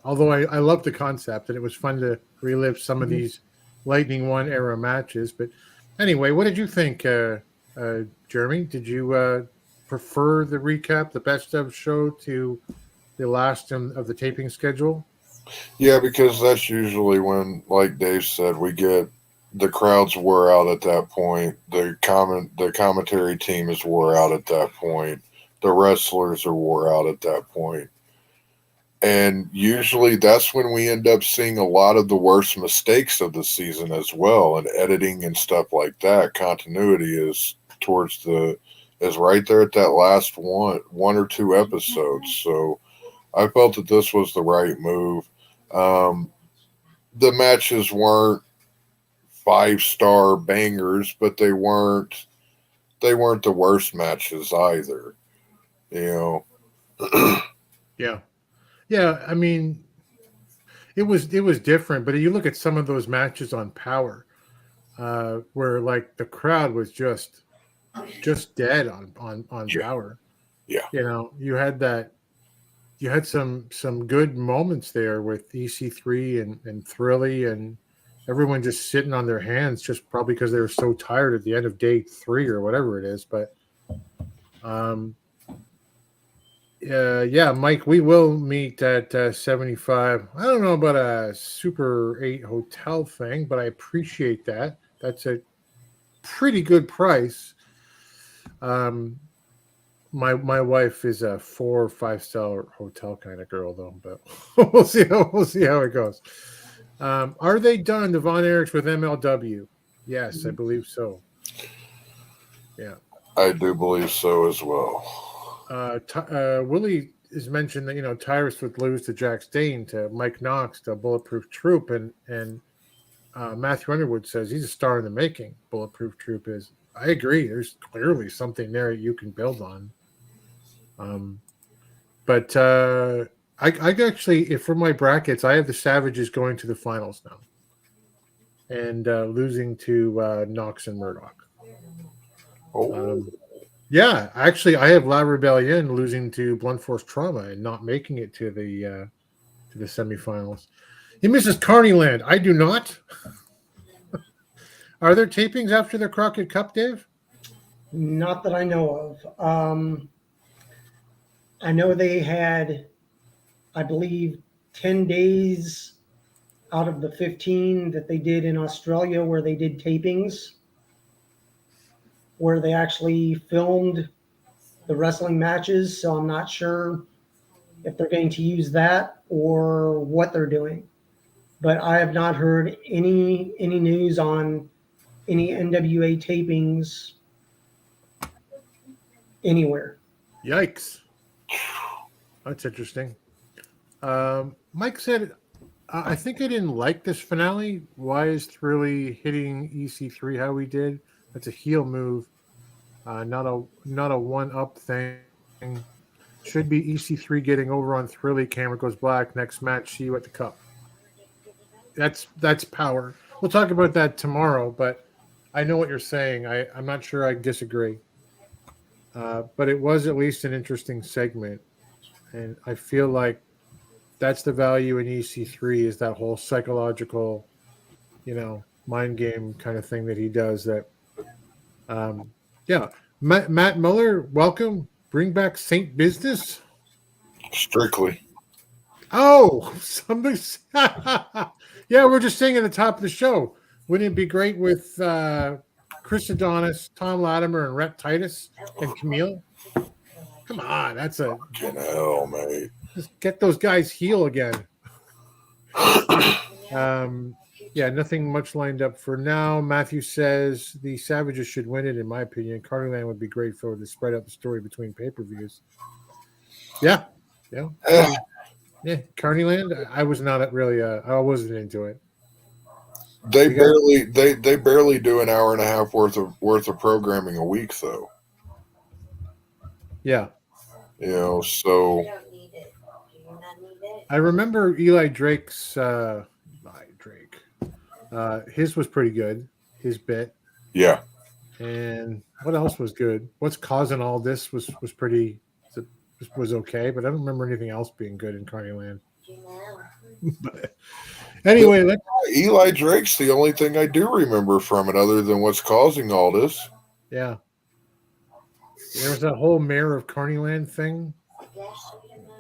Speaker 8: Although I love the concept, and it was fun to relive some of these Lightning One era matches. But anyway, what did you think, Jeremy? Did you prefer the recap, the best of show, to the last of the taping schedule?
Speaker 9: Yeah, because that's usually when, like Dave said, we get the crowds wore out at that point. The commentary team is wore out at that point. The wrestlers are wore out at that point. And usually that's when we end up seeing a lot of the worst mistakes of the season as well. And editing and stuff like that. Continuity is right there at that last one or two episodes. So I felt that this was the right move. The matches weren't 5-star bangers, but they weren't the worst matches either. You know.
Speaker 8: Yeah, I mean, it was different, but you look at some of those matches on Power, where like the crowd was just dead on Power.
Speaker 9: Yeah.
Speaker 8: You know, you had some good moments there with EC3 and Thrilly and everyone just sitting on their hands, just probably because they were so tired at the end of day 3 or whatever it is. But yeah, Mike, we will meet at 75. I don't know about a Super 8 hotel thing, but I appreciate that. That's a pretty good price. My wife is a 4 or 5-star hotel kind of girl, though. But we'll see how it goes. Are they done, the Von Erichs, with MLW? Yes, I believe so. Yeah,
Speaker 9: I do believe so as well.
Speaker 8: Willie has mentioned that Tyrus would lose to Jack Stain, to Mike Knox, to Bulletproof Troop, and Matthew Underwood says he's a star in the making. Bulletproof Troop is. I agree. There's clearly something there you can build on. But I actually, for my brackets, I have the Savages going to the finals now, and losing to Knox and Murdoch. Yeah, actually, I have La Rebellion losing to Blunt Force Trauma and not making it to the semifinals. He misses Carneyland. I do not. Are there tapings after the Crockett Cup, Dave?
Speaker 10: Not that I know of. I know they had, I believe, 10 days out of the 15 that they did in Australia where they did tapings, where they actually filmed the wrestling matches. So I'm not sure if they're going to use that or what they're doing. But I have not heard any news on any NWA tapings anywhere.
Speaker 8: Yikes. That's interesting. Mike said, I think I didn't like this finale. Why is Thrilly hitting EC3 how he did? That's a heel move, not a one-up thing. Should be EC3 getting over on Thrilly. Camera goes black. Next match, see you at the Cup. That's power. We'll talk about that tomorrow, but I know what you're saying. I'm not sure I disagree. But it was at least an interesting segment. And I feel like that's the value in EC3 is that whole psychological, mind game kind of thing that he does that. Yeah. Matt Muller, welcome. Bring back Saint Business.
Speaker 9: Strictly.
Speaker 8: Oh, somebody. Yeah, we're just saying at the top of the show. Wouldn't it be great with Chris Adonis, Tom Latimer, and Rhett Titus and Camille? Come on, that's a
Speaker 9: Fucking hell, mate.
Speaker 8: just get those guys heel again. Yeah, nothing much lined up for now. Matthew says the Savages should win it, in my opinion. Carneyland would be great for to spread out the story between pay-per-views. Yeah. Carneyland. I was not really. I wasn't into it.
Speaker 9: They barely do an hour and a half worth of programming a week, though.
Speaker 8: Yeah.
Speaker 9: So
Speaker 8: I remember Eli Drake's. His was pretty good. His bit.
Speaker 9: Yeah.
Speaker 8: And what else was good? What's causing all this was pretty was okay, but I don't remember anything else being good in Carneyland. But anyway,
Speaker 9: Eli Drake's the only thing I do remember from it, other than what's causing all this.
Speaker 8: Yeah. There was that whole mayor of Carneyland thing.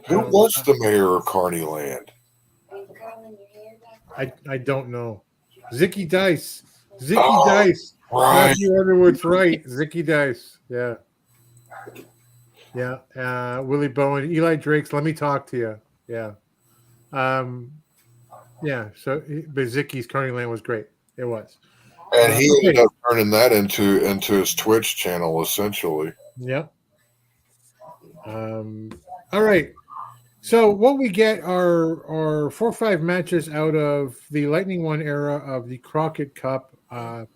Speaker 9: Who was the mayor of Carneyland?
Speaker 8: I don't know. Zicky Dice. Dice.
Speaker 9: Right.
Speaker 8: Matthew Underwood's right. Zicky Dice. Yeah. Yeah. Willie Bowen. Eli Drake's Let Me Talk to You. Yeah. Yeah. So, but Zicky's Carneyland was great. It was.
Speaker 9: And he ended up turning that into his Twitch channel, essentially.
Speaker 8: Yep. All right. So what we get are 4 or 5 matches out of the Lightning One era of the Crockett Cup. I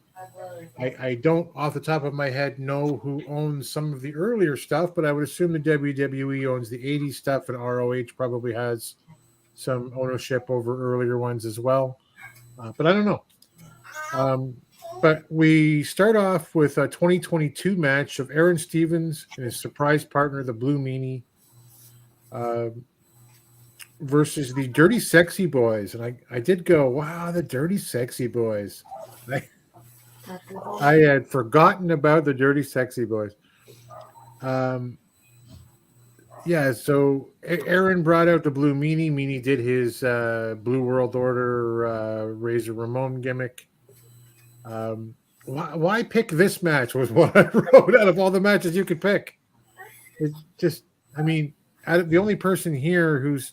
Speaker 8: don't, off the top of my head, know who owns some of the earlier stuff, but I would assume the WWE owns the 80s stuff, and ROH probably has some ownership over earlier ones as well. But I don't know. But we start off with a 2022 match of Aaron Stevens and his surprise partner, the Blue Meanie, versus the Dirty Sexy Boys. And I did go, wow, the Dirty Sexy Boys. I had forgotten about the Dirty Sexy Boys. Yeah, so Aaron brought out the Blue Meanie. Meanie did his Blue World Order Razor Ramon gimmick. Why pick this match was what I wrote out of all the matches you could pick. It just, I mean, the only person here who's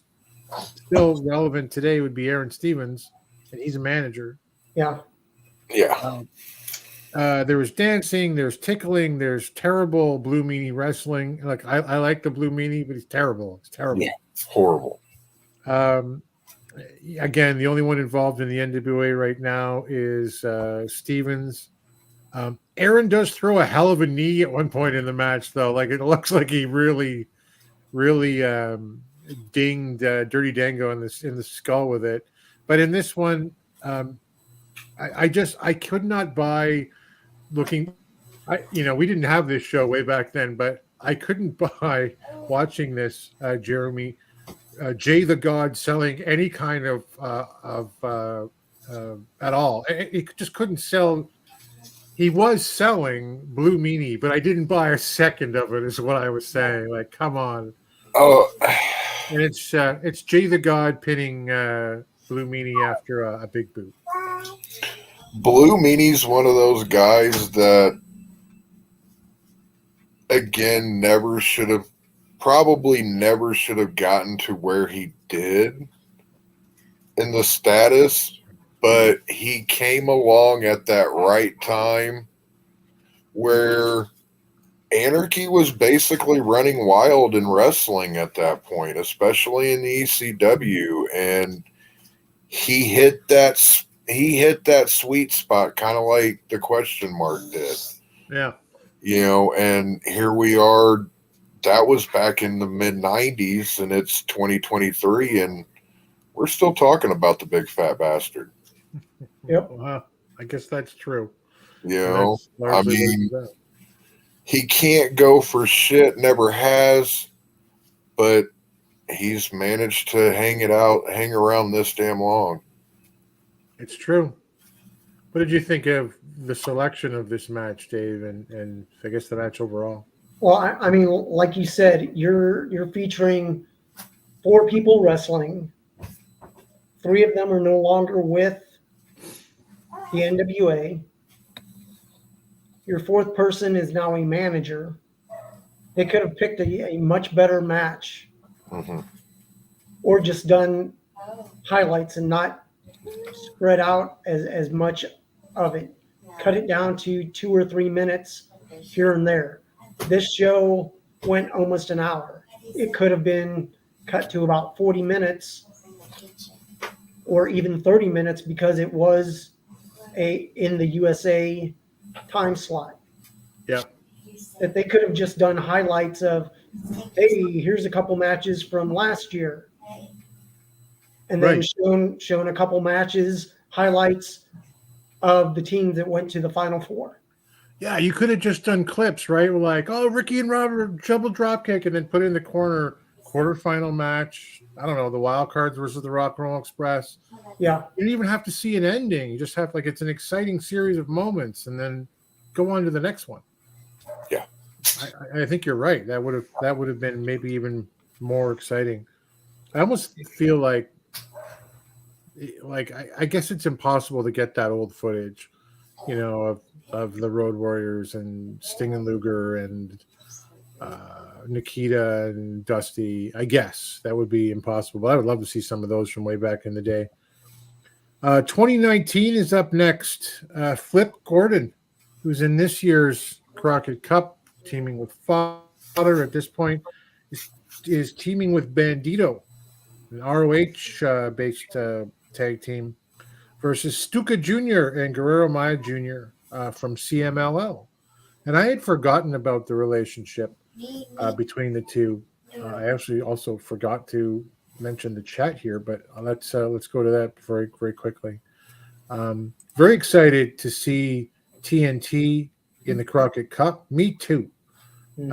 Speaker 8: still relevant today would be Aaron Stevens, and he's a manager.
Speaker 10: Yeah.
Speaker 9: Yeah.
Speaker 8: There was dancing, there's tickling, there's terrible Blue Meanie wrestling. Like I like the Blue Meanie, but he's terrible. It's terrible.
Speaker 9: Yeah. Horrible.
Speaker 8: Again, the only one involved in the NWA right now is Stevens. Aaron does throw a hell of a knee at one point in the match, though. Like it looks like he really dinged Dirty Dango in the skull with it. But in this one, I could not buy looking. We didn't have this show way back then, but I couldn't buy watching this, Jeremy. Jay the God selling any kind of at all. It just couldn't sell. He was selling Blue Meanie, but I didn't buy a second of it. Is what I was saying. Like, come on.
Speaker 9: Oh,
Speaker 8: and it's Jay the God pinning Blue Meanie after a big boot.
Speaker 9: Blue Meanie's one of those guys that, again, never should have gotten to where he did in the status, but he came along at that right time where anarchy was basically running wild in wrestling at that point, especially in the ECW, and he hit that sweet spot, kind of like the Question Mark did.
Speaker 8: Yeah.
Speaker 9: And here we are. That was back in the mid-'90s, and it's 2023, and we're still talking about the big fat bastard.
Speaker 10: Yep.
Speaker 8: I guess that's true.
Speaker 9: I mean, he can't go for shit, never has, but he's managed to hang around this damn long.
Speaker 8: It's true. What did you think of the selection of this match, Dave, and I guess the match overall?
Speaker 10: Well, I mean, like you said, you're featuring 4 people wrestling. 3 of them are no longer with the NWA. Your 4th person is now a manager. They could have picked a much better match, or just done highlights and not spread out as much of it. Cut it down to 2 or 3 minutes here and there. This show went almost an hour. It could have been cut to about 40 minutes or even 30 minutes because it was in the USA time slot.
Speaker 8: Yeah.
Speaker 10: That they could have just done highlights of, hey, here's a couple matches from last year. And then shown a couple matches, highlights of the teams that went to the Final Four.
Speaker 8: Yeah, you could have just done clips, right? Like, oh, Ricky and Robert double drop kick, and then put in the corner quarterfinal match. I don't know, the Wild Cards versus the Rock and Roll Express.
Speaker 10: Yeah.
Speaker 8: You don't even have to see an ending. You just have it's an exciting series of moments, and then go on to the next one.
Speaker 9: Yeah,
Speaker 8: I think you're right. That would have been maybe even more exciting. I almost feel like I guess it's impossible to get that old footage, of the Road Warriors and Sting and Luger and Nikita and Dusty. I guess that would be impossible, but I would love to see some of those from way back in the day. 2019 is up next. Flip Gordon, who's in this year's Crockett Cup, teaming with Father at this point, is teaming with Bandito, an ROH-based tag team, versus Stuka Jr. and Guerrero Maya Jr. From CMLL. And I had forgotten about the relationship between the two. I actually also forgot to mention the chat here, but let's go to that very, very quickly. Very excited to see TNT in the Crockett Cup. Me too. Me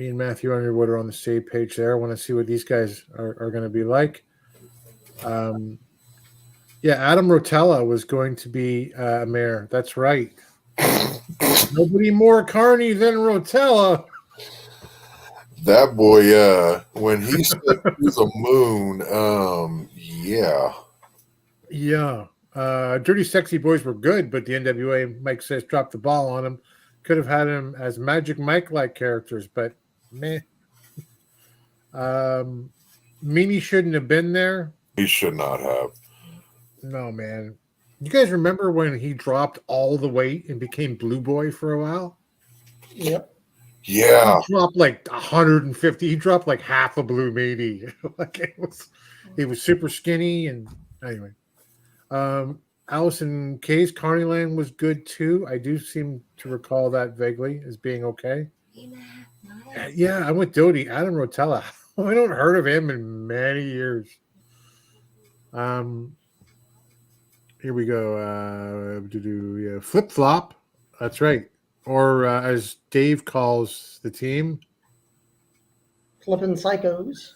Speaker 8: and Matthew Underwood are on the same page there. I want to see what these guys are going to be like. Yeah, Adam Rotella was going to be a mayor. That's right. Nobody more carny than Rotella.
Speaker 9: That boy, when he stepped through the moon, yeah.
Speaker 8: Yeah. Dirty Sexy Boys were good, but the NWA, Mike says, dropped the ball on him. Could have had him as Magic Mike-like characters, but meh. Meanie shouldn't have been there.
Speaker 9: He should not have.
Speaker 8: No, man. You guys remember when he dropped all the weight and became Blue Boy for a while?
Speaker 10: Yep.
Speaker 9: Yeah.
Speaker 8: He dropped like 150. He dropped like half a Blue Meanie. He was super skinny. And anyway, Allison K's Carneyland was good too. I do seem to recall that vaguely as being okay. Yeah, I'm with Dodie. Adam Rotella. I don't heard of him in many years. Here we go. Flip flop. That's right. Or as Dave calls the team,
Speaker 10: Flippin' Psychos.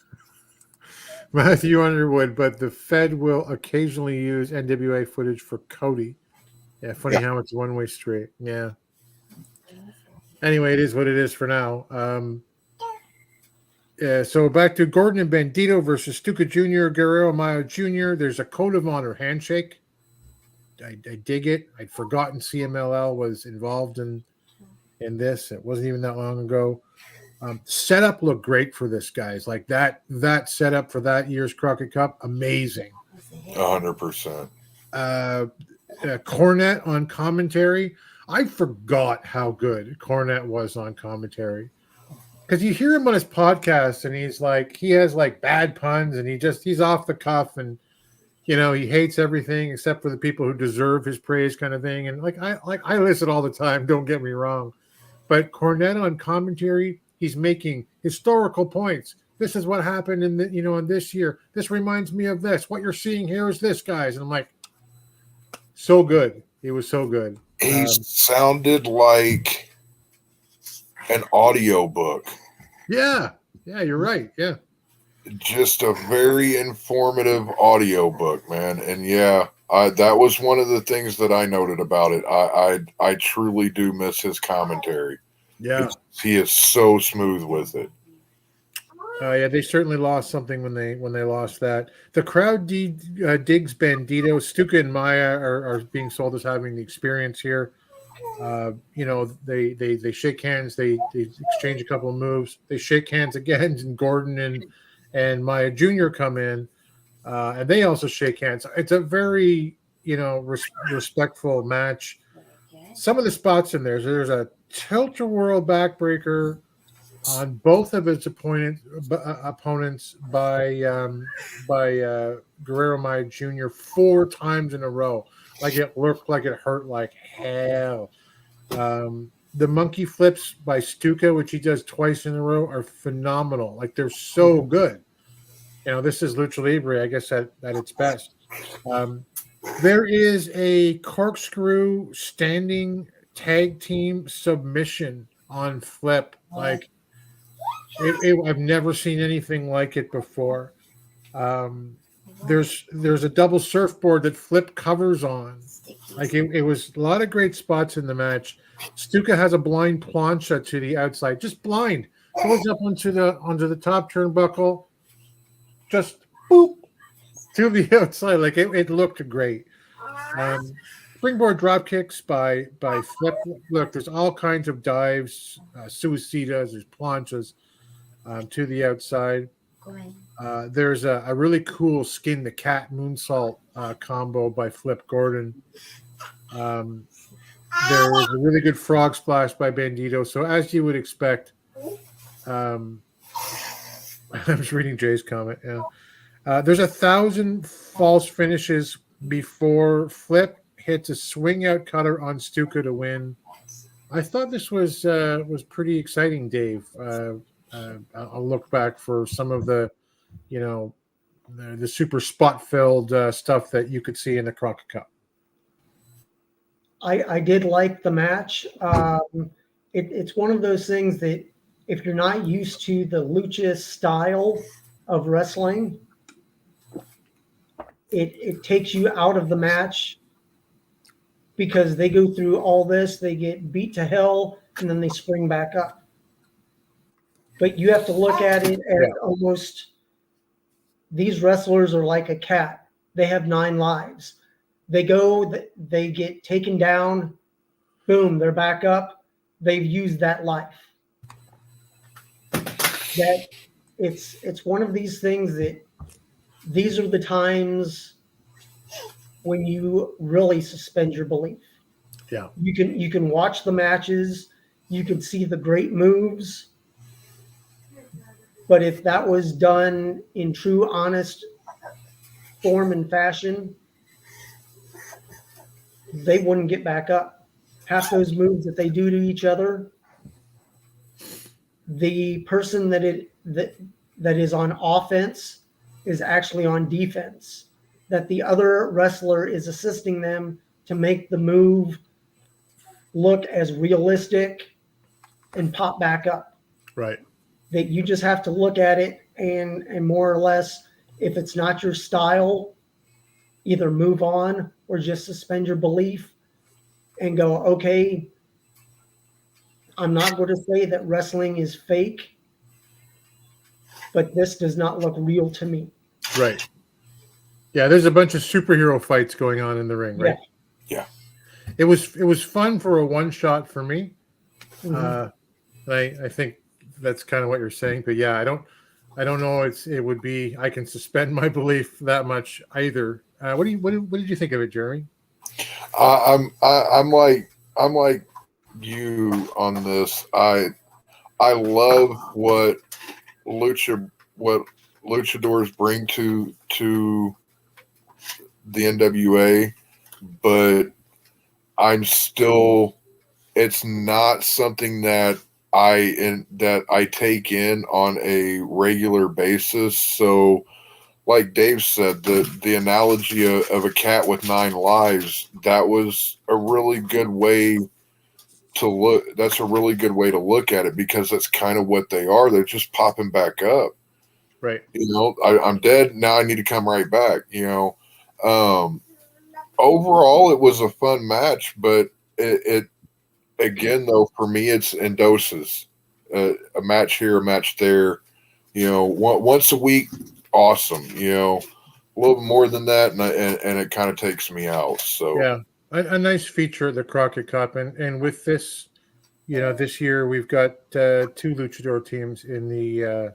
Speaker 8: Matthew Underwood. But the Fed will occasionally use NWA footage for Cody. Yeah, funny how it's one-way street. Yeah. Anyway, it is what it is for now. So back to Gordon and Bandito versus Stuka Jr., Guerrero Maya Jr. There's a code of honor handshake. I dig it. I'd forgotten CMLL was involved in this. It wasn't even that long ago. Setup looked great for this, guys. Like that setup for that year's Crockett Cup, amazing.
Speaker 9: 100%.
Speaker 8: Cornette on commentary. I forgot how good Cornette was on commentary. Because you hear him on his podcast and he has like bad puns and he's off the cuff and he hates everything except for the people who deserve his praise kind of thing. And I listen all the time, don't get me wrong. But Cornette on commentary, he's making historical points. This is what happened in this year. This reminds me of this. What you're seeing here is this, guys. And I'm like, so good. He was so good.
Speaker 9: He sounded like an audiobook.
Speaker 8: Yeah, you're right. Yeah.
Speaker 9: Just a very informative audiobook, man. And yeah, that was one of the things that I noted about it. I truly do miss his commentary.
Speaker 8: Yeah.
Speaker 9: He is so smooth with it.
Speaker 8: Yeah, they certainly lost something when they lost that. The crowd digs Bandito. Stuka and Maya are being sold as having the experience here. They shake hands. They exchange a couple of moves. They shake hands again, and Gordon and Maya Jr. come in, and they also shake hands. It's a very respectful match. Some of the spots in there's a tilt-a-whirl backbreaker on both of its opponents by Guerrero Maya Jr. 4 times in a row. Like it looked like it hurt like hell. The monkey flips by Stuka, which he does twice in a row, are phenomenal. Like they're so good. This is Lucha Libre, I guess, at its best. There is a corkscrew standing tag team submission on Flip. Like I've never seen anything like it before. There's a double surfboard that Flip covers on. Like it was a lot of great spots in the match. Stuka has a blind plancha to the outside, just blind. Goes up onto the top turnbuckle, just boop to the outside. Like it looked great. Springboard drop kicks by Flip. Look, there's all kinds of dives, suicidas, there's planchas to the outside. There's a really cool skin the cat moonsault combo by Flip Gordon. There was a really good frog splash by Bandito. So as you would expect, I was reading Jay's comment. Yeah, there's 1,000 false finishes before Flip hits a swing out cutter on Stuka to win. I thought this was pretty exciting, Dave. I'll look back for some of the super spot filled stuff that you could see in the Crockett Cup.
Speaker 10: I did like the match. It's one of those things that if you're not used to the lucha style of wrestling, it takes you out of the match because they go through all this, they get beat to hell, and then they spring back up. But you have to look at it as almost, these wrestlers are like a cat. They have 9 lives. They go, they get taken down, boom, they're back up. They've used that life. That it's one of these things that these are the times when you really suspend your belief.
Speaker 8: Yeah.
Speaker 10: You can watch the matches, you can see the great moves. But if that was done in true, honest form and fashion, they wouldn't get back up. Half those moves that they do to each other, the person that is on offense is actually on defense. That the other wrestler is assisting them to make the move look as realistic and pop back up.
Speaker 8: Right.
Speaker 10: That you just have to look at it and more or less, if it's not your style, either move on or just suspend your belief and go, okay, I'm not going to say that wrestling is fake, but this does not look real to me.
Speaker 8: Right. Yeah, there's a bunch of superhero fights going on in the ring, right?
Speaker 9: Yeah.
Speaker 8: It was fun for a one shot for me.
Speaker 10: Mm-hmm.
Speaker 8: I think that's kind of what you're saying, but yeah, I don't know. It would be. I can suspend my belief that much either. What did you think of it, Jeremy?
Speaker 9: I'm like you on this. I love what luchadors bring to the NWA, but I'm still. It's not something that I take in on a regular basis. So, like Dave said, the analogy of a cat with 9 lives, that was a really good way to look. That's a really good way to look at it because that's kind of what they are. They're just popping back up.
Speaker 8: Right.
Speaker 9: I'm dead. Now I need to come right back. Overall, it was a fun match, but it again, though, for me, it's in doses. A match here, a match there. Once a week, awesome. A little more than that, and it kind of takes me out. So
Speaker 8: yeah, a nice feature of the Crockett Cup, and with this, this year we've got 2 luchador teams in the.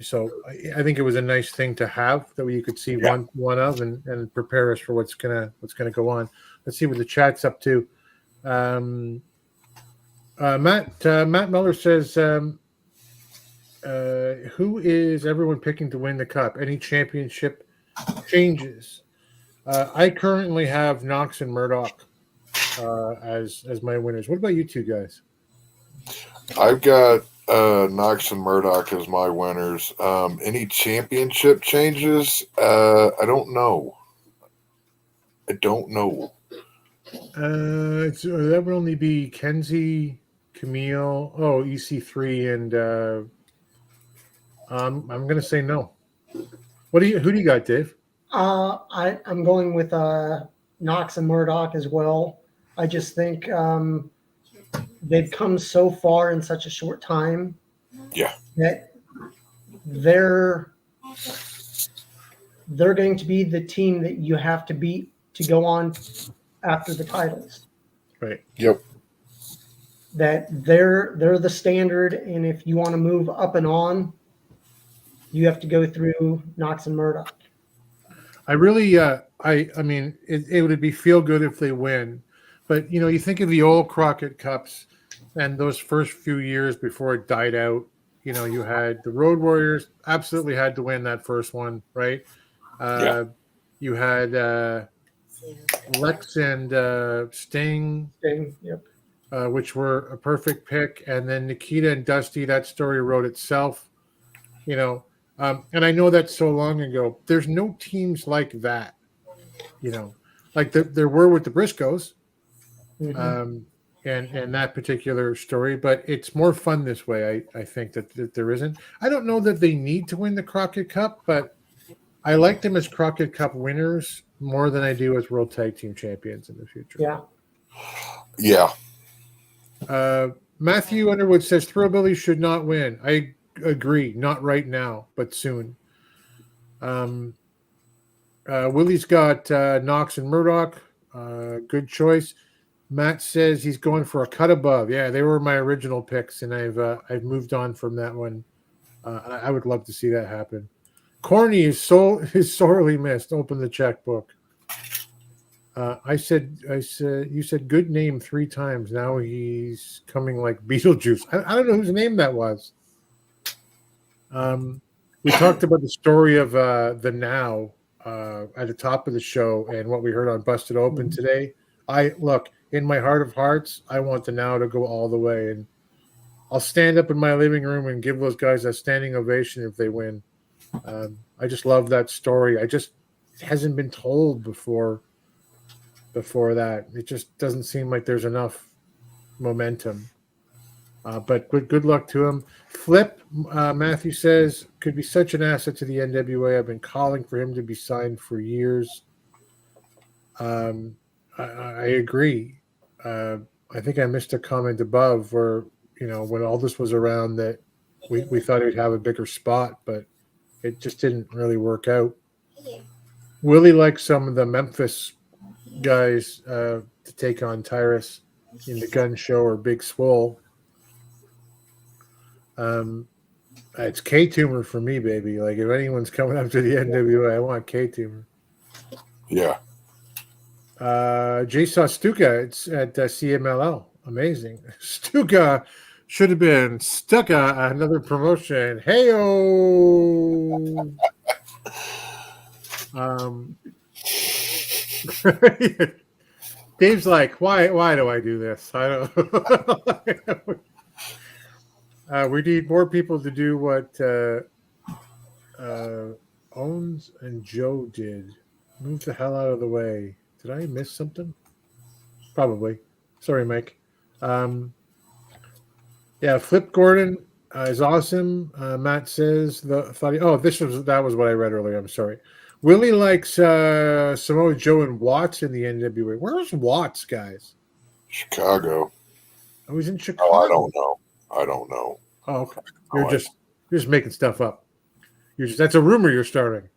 Speaker 8: So I think it was a nice thing to have that you could see one of and prepare us for what's gonna go on. Let's see what the chat's up to. Matt Miller says, "Who is everyone picking to win the cup? Any championship changes?" I currently have Knox and Murdoch as my winners. What about you two guys?
Speaker 9: I've got Knox and Murdoch as my winners. Any championship changes? I don't know. That
Speaker 8: would only be Kenzie, Camille, EC3, and I'm going to say no. Who do you got, Dave?
Speaker 10: I'm going with Knox and Murdoch as well. I just think they've come so far in such a short time.
Speaker 9: Yeah.
Speaker 10: That they're going to be the team that you have to beat to go on after the titles.
Speaker 8: Right.
Speaker 9: Yep.
Speaker 10: That they're the standard, and if you want to move up and on, you have to go through Knox and Murdoch.
Speaker 8: I really, I mean, it would be feel good if they win, but you think of the old Crockett Cups and those first few years before it died out. You had the Road Warriors absolutely had to win that first one, right? You had Lex and Sting,
Speaker 10: yep.
Speaker 8: Which were a perfect pick, and then Nikita and Dusty. That story wrote itself, and I know that's so long ago. There's no teams like that, like there were with the Briscoes, and that particular story. But it's more fun this way. I think that there isn't. I don't know that they need to win the Crockett Cup, but I like them as Crockett Cup winners more than I do as World Tag Team Champions in the future.
Speaker 10: Yeah.
Speaker 9: Yeah.
Speaker 8: Matthew Underwood says Thrillbilly should not win. I agree. Not right now, but soon. Willie's got Knox and Murdoch. Good choice. Matt says he's going for a cut above. Yeah, they were my original picks, and I've moved on from that one. I would love to see that happen. Corny is sorely missed. Open the checkbook. You said good name 3 times. Now he's coming like Beetlejuice. I don't know whose name that was. We talked about the story of the Now at the top of the show and what we heard on Busted Open today. In my heart of hearts, I want the Now to go all the way, and I'll stand up in my living room and give those guys a standing ovation if they win. I just love that story. It hasn't been told before that. It just doesn't seem like there's enough momentum. But good luck to him. Flip, Matthew says, could be such an asset to the NWA. I've been calling for him to be signed for years. I agree. I think I missed a comment above where, when all this was around that we thought he'd have a bigger spot, but it just didn't really work out. Willie likes some of the Memphis guys to take on Tyrus in the Gun Show or Big Swole. It's K-Tumor for me, baby. Like, if anyone's coming up to the NWA, I want K-Tumor.
Speaker 9: Yeah.
Speaker 8: J-Saw Stuka, it's at CMLL. Amazing. Stuka should have been stuck on another promotion. Hey-o! Dave's like, why do I do this? I don't. We need more people to do what Owens and Joe did. Move the hell out of the way. Did I miss something? Probably. Sorry, Mike. Flip Gordon is awesome. Matt says that was what I read earlier. I'm sorry. Willie likes Samoa Joe and Watts in the NWA. Where's Watts, guys?
Speaker 9: Chicago.
Speaker 8: Oh, he's in Chicago.
Speaker 9: Oh, I don't know.
Speaker 8: Oh, okay. You're just making stuff up. That's a rumor you're starting.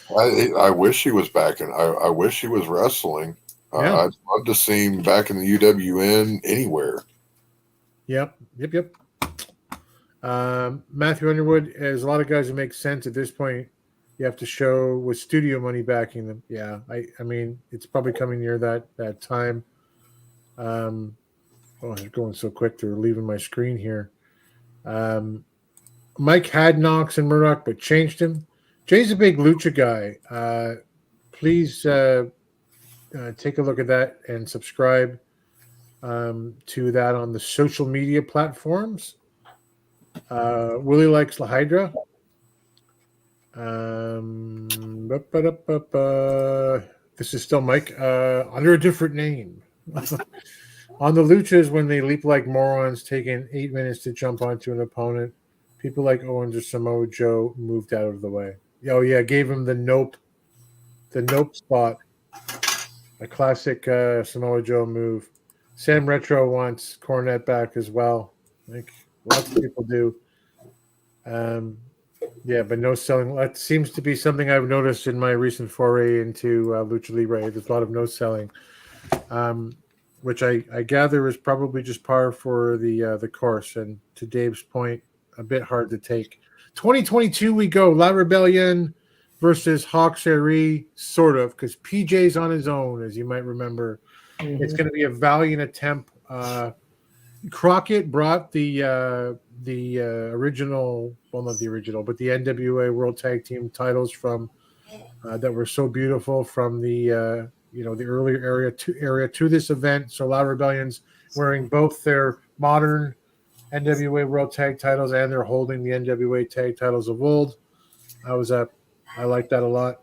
Speaker 9: I wish he was back, and I wish he was wrestling.
Speaker 8: Yeah.
Speaker 9: I'd love to see him back in the UWN anywhere.
Speaker 8: Yep. Matthew Underwood, there's a lot of guys who make sense at this point. You have to show with studio money backing them. Yeah, I mean, it's probably coming near that time. Oh, it's going so quick. They're leaving my screen here. Mike had Knox and Murdoch, but changed him. Jay's a big lucha guy. Please take a look at that and subscribe to that on the social media platforms. Willie likes La Hydra. This is still Mike under a different name. On the luchas, when they leap like morons, taking 8 minutes to jump onto an opponent, people like Owens or Samoa Joe moved out of the way. Oh yeah, gave him the nope spot, a classic Samoa Joe move. Sam Retro wants Cornette back as well, like lots of people do. Yeah, but no selling. That seems to be something I've noticed in my recent foray into Lucha Libre. There's a lot of no selling, which I gather is probably just par for the course. And to Dave's point, a bit hard to take. 2022 we go. La Rebellion versus Hawks Aerie, sort of, because PJ's on his own, as you might remember. Mm-hmm. It's going to be a valiant attempt. Crockett brought the original, well, not the original, but the NWA World Tag Team titles from that were so beautiful from the the earlier area to this event. So La Rebellion's wearing both their modern NWA World Tag titles and they're holding the NWA Tag titles of old. I like that a lot.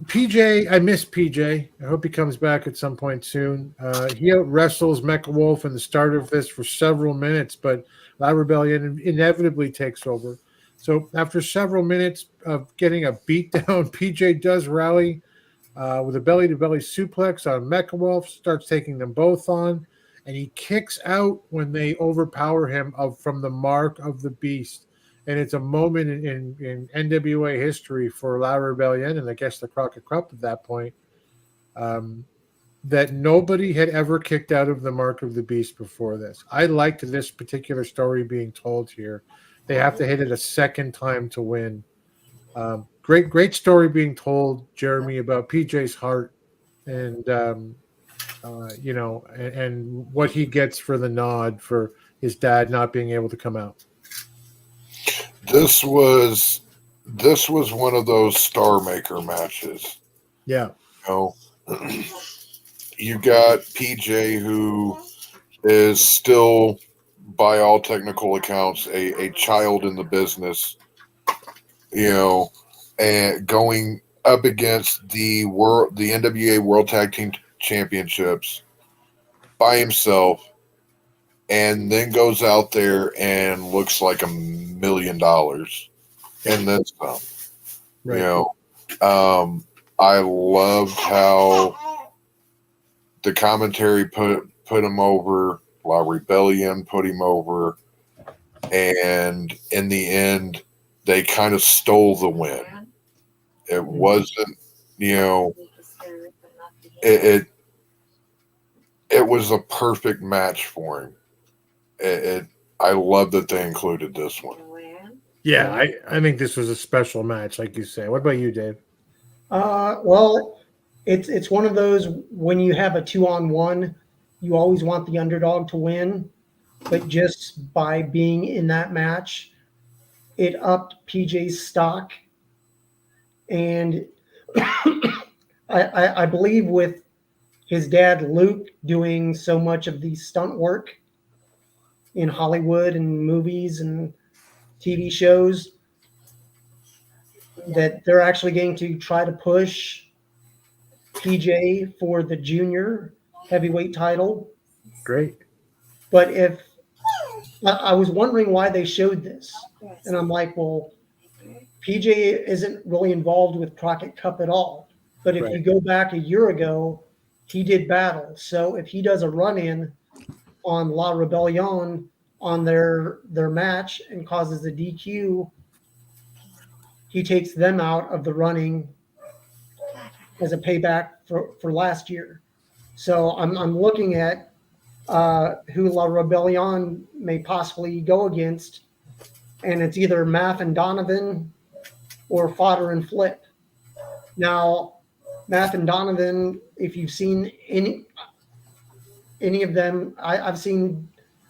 Speaker 8: PJ, I miss PJ. I hope he comes back at some point soon. He out wrestles Mecha Wolf in the start of this for several minutes, but La Rebellion inevitably takes over. So after several minutes of getting a beat down, PJ does rally with a belly-to-belly suplex on Mecha Wolf, starts taking them both on, and he kicks out when they overpower him from the mark of the beast. And it's a moment in NWA history for La Rebellion and I guess the Crockett Cup at that point that nobody had ever kicked out of the mark of the beast before this. I liked this particular story being told here. They have to hit it a second time to win. Great story being told, Jeremy, about PJ's heart and and what he gets for the nod for his dad not being able to come out.
Speaker 9: This was one of those star maker matches.
Speaker 8: Yeah.
Speaker 9: You got PJ, who is still, by all technical accounts, a child in the business, and going up against the NWA World Tag Team Championships by himself. And then goes out there and looks like $1 million, and then some. Right. I loved how the commentary put him over. La Rebellion put him over, and in the end, they kind of stole the win. It wasn't, it was a perfect match for him. I love that they included this one.
Speaker 8: Yeah, I think this was a special match, like you say. What about you, Dave?
Speaker 10: Well, it's one of those when you have a 2-on-1, you always want the underdog to win, but just by being in that match, it upped PJ's stock, and I believe with his dad Luke doing so much of the stunt work in Hollywood and movies and TV shows, that they're actually going to try to push PJ for the junior heavyweight title.
Speaker 8: Great.
Speaker 10: But if I was wondering why they showed this, and I'm like, well, PJ isn't really involved with Crockett Cup at all. But if you go back a year ago, he did battle. So if he does a run-in on La Rebellion on their match and causes a DQ, he takes them out of the running as a payback for last year. So I'm looking at who La Rebellion may possibly go against, and it's either Math and Donovan or Fodder and Flip. Now, Math and Donovan, if you've seen any of them, I've seen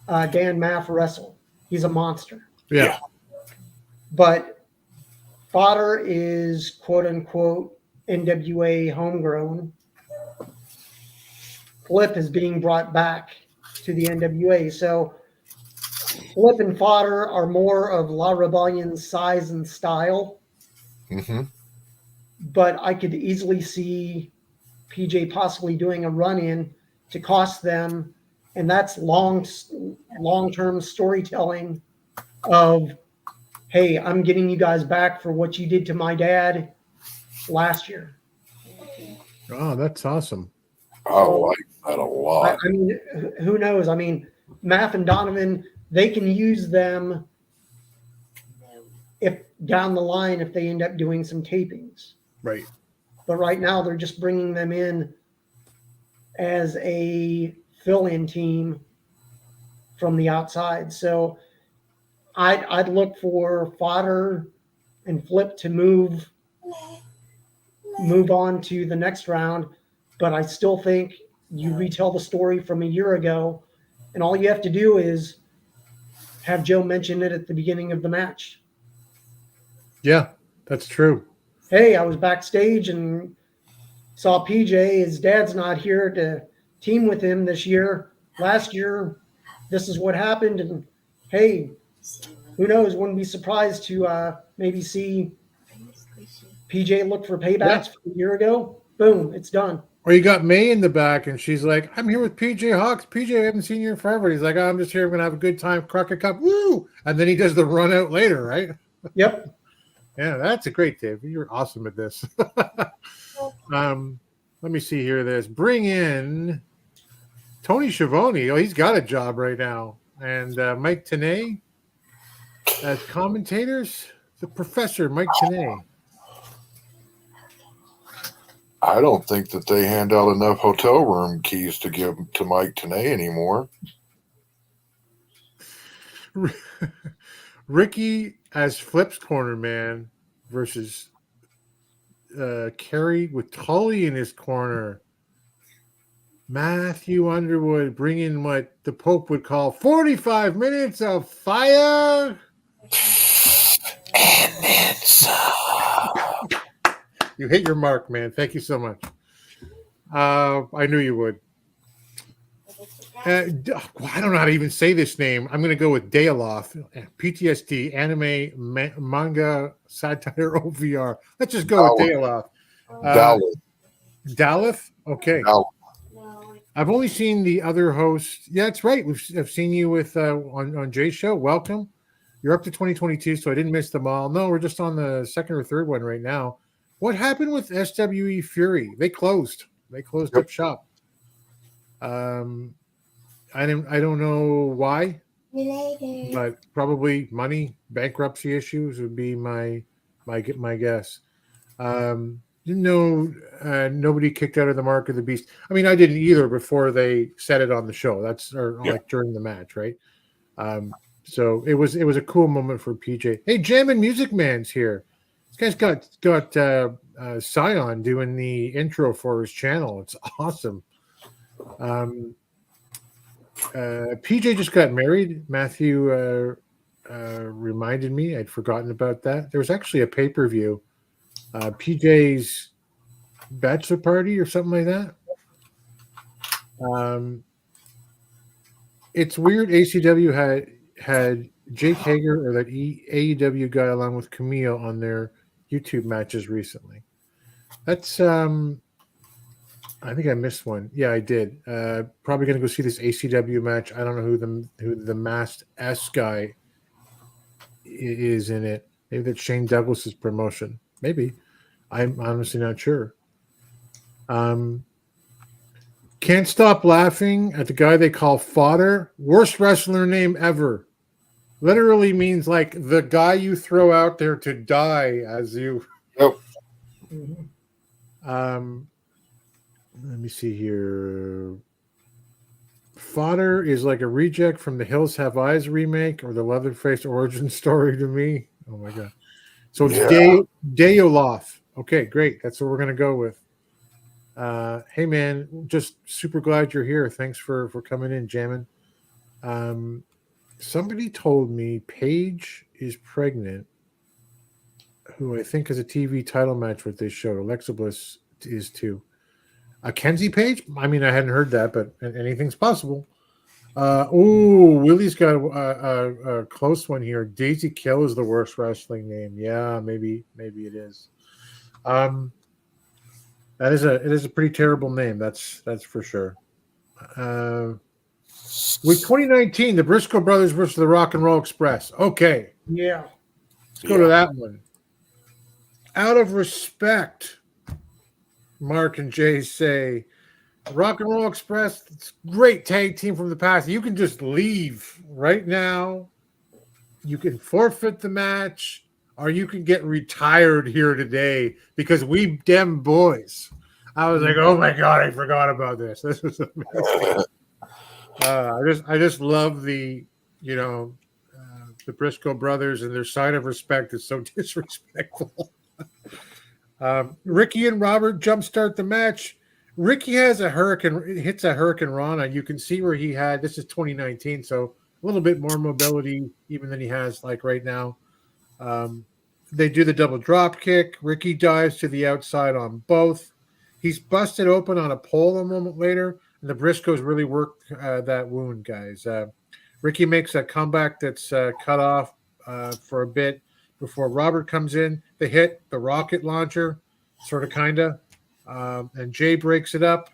Speaker 10: Dan Math wrestle. He's a monster.
Speaker 8: Yeah.
Speaker 10: But Fodder is quote unquote NWA homegrown. Flip is being brought back to the NWA. So Flip and Fodder are more of La Rebellion's size and style.
Speaker 9: Mm-hmm.
Speaker 10: But I could easily see PJ possibly doing a run-in to cost them, and that's long-term storytelling of, hey, I'm getting you guys back for what you did to my dad last year.
Speaker 8: Oh, that's awesome.
Speaker 9: I like that a lot.
Speaker 10: I mean, who knows? I mean, Math and Donovan, they can use them if down the line if they end up doing some tapings.
Speaker 8: Right.
Speaker 10: But right now they're just bringing them in as a fill-in team from the outside. So I'd look for Fodder and Flip to move on to the next round. But I still think you retell the story from a year ago, and all you have to do is have Joe mention it at the beginning of the match.
Speaker 8: Yeah, that's true.
Speaker 10: Hey, I was backstage and saw PJ. His dad's not here to team with him this year. Last year, this is what happened. And hey, who knows? Wouldn't be surprised to maybe see PJ look for paybacks from a year ago. Boom, it's done.
Speaker 8: Or you got May in the back, and she's like, I'm here with PJ Hawks. PJ, I haven't seen you in forever. He's like, I'm just here. I'm going to have a good time. Crockett Cup. Woo! And then he does the run out later, right?
Speaker 10: Yep.
Speaker 8: Yeah, that's a great Dave. You're awesome at this. Let me see here. Bring in Tony Schiavone. Oh, he's got a job right now. And Mike Tenay as commentators. The professor, Mike Tenay.
Speaker 9: I don't think that they hand out enough hotel room keys to give to Mike Tenay anymore.
Speaker 8: Ricky as Flip's corner man versus Kerry with Tully in his corner. Matthew Underwood bringing what the Pope would call 45 minutes of fire.
Speaker 9: And then some.
Speaker 8: You hit your mark, man. Thank you so much. I knew you would. I don't know how to even say this name. I'm going to go with Dayaloff. PTSD, anime, manga, satire, OVR. Let's just go with Dayaloff. Dalif? Okay.
Speaker 9: Dalif.
Speaker 8: I've only seen the other hosts. Yeah, that's right. I've seen you with on Jay's show. Welcome. You're up to 2022, so I didn't miss them all. No, we're just on the second or third one right now. What happened with SWE Fury? They closed. They closed up shop. I don't know why, but probably money, bankruptcy issues would be my guess. Didn't know nobody kicked out of the Mark of the Beast. I mean, I didn't either before they said it on the show. Like during the match, right? So it was a cool moment for PJ. Hey, Jammin' Music Man's here. This guy's got Scion doing the intro for his channel. It's awesome. PJ just got married. Matthew reminded me. I'd forgotten about that. There was actually a pay-per-view. PJ's bachelor party or something like that. It's weird. ACW had Jake Hager or that AEW guy along with Camille on their YouTube matches recently. That's I think I missed one. Yeah, I did. Probably going to go see this ACW match. I don't know who the masked S guy is in it. Maybe that's Shane Douglas's promotion. Maybe. I'm honestly not sure. Can't stop laughing at the guy they call Fodder. Worst wrestler name ever. Literally means like the guy you throw out there to die as you.
Speaker 9: Yep.
Speaker 8: Let me see here. Fodder is like a reject from the Hills Have Eyes remake or the Leatherface origin story to me. Oh my god! So it's Deoloff. Okay, great. That's what we're gonna go with. Hey man, just super glad you're here. Thanks for coming in, jamming. Somebody told me Paige is pregnant, who I think has a TV title match with this show. Alexa Bliss is too. Kenzie Page? I mean, I hadn't heard that, but anything's possible. Willie's got a close one here. Daisy Kill is the worst wrestling name. Yeah, maybe it is. It is a pretty terrible name. That's for sure. With 2019, the Briscoe Brothers versus the Rock and Roll Express. Okay,
Speaker 10: Yeah.
Speaker 8: let's go to that one. Out of respect, Mark and Jay say, Rock and Roll Express, it's a great tag team from the past. You can just leave right now. You can forfeit the match, or you can get retired here today because we dem boys. I was like, oh my god, I forgot about this. This was amazing. I just love the Briscoe brothers, and their sign of respect is so disrespectful. Ricky and Robert jumpstart the match. Ricky hits a Hurricane Rana. You can see where he had, this is 2019, so a little bit more mobility even than he has like right now. They do the double drop kick. Ricky dives to the outside on both. He's busted open on a pole a moment later, and the Briscoes really worked that wound, guys. Ricky makes a comeback that's cut off for a bit before Robert comes in. They hit the rocket launcher, sort of, kind of, and Jay breaks it up.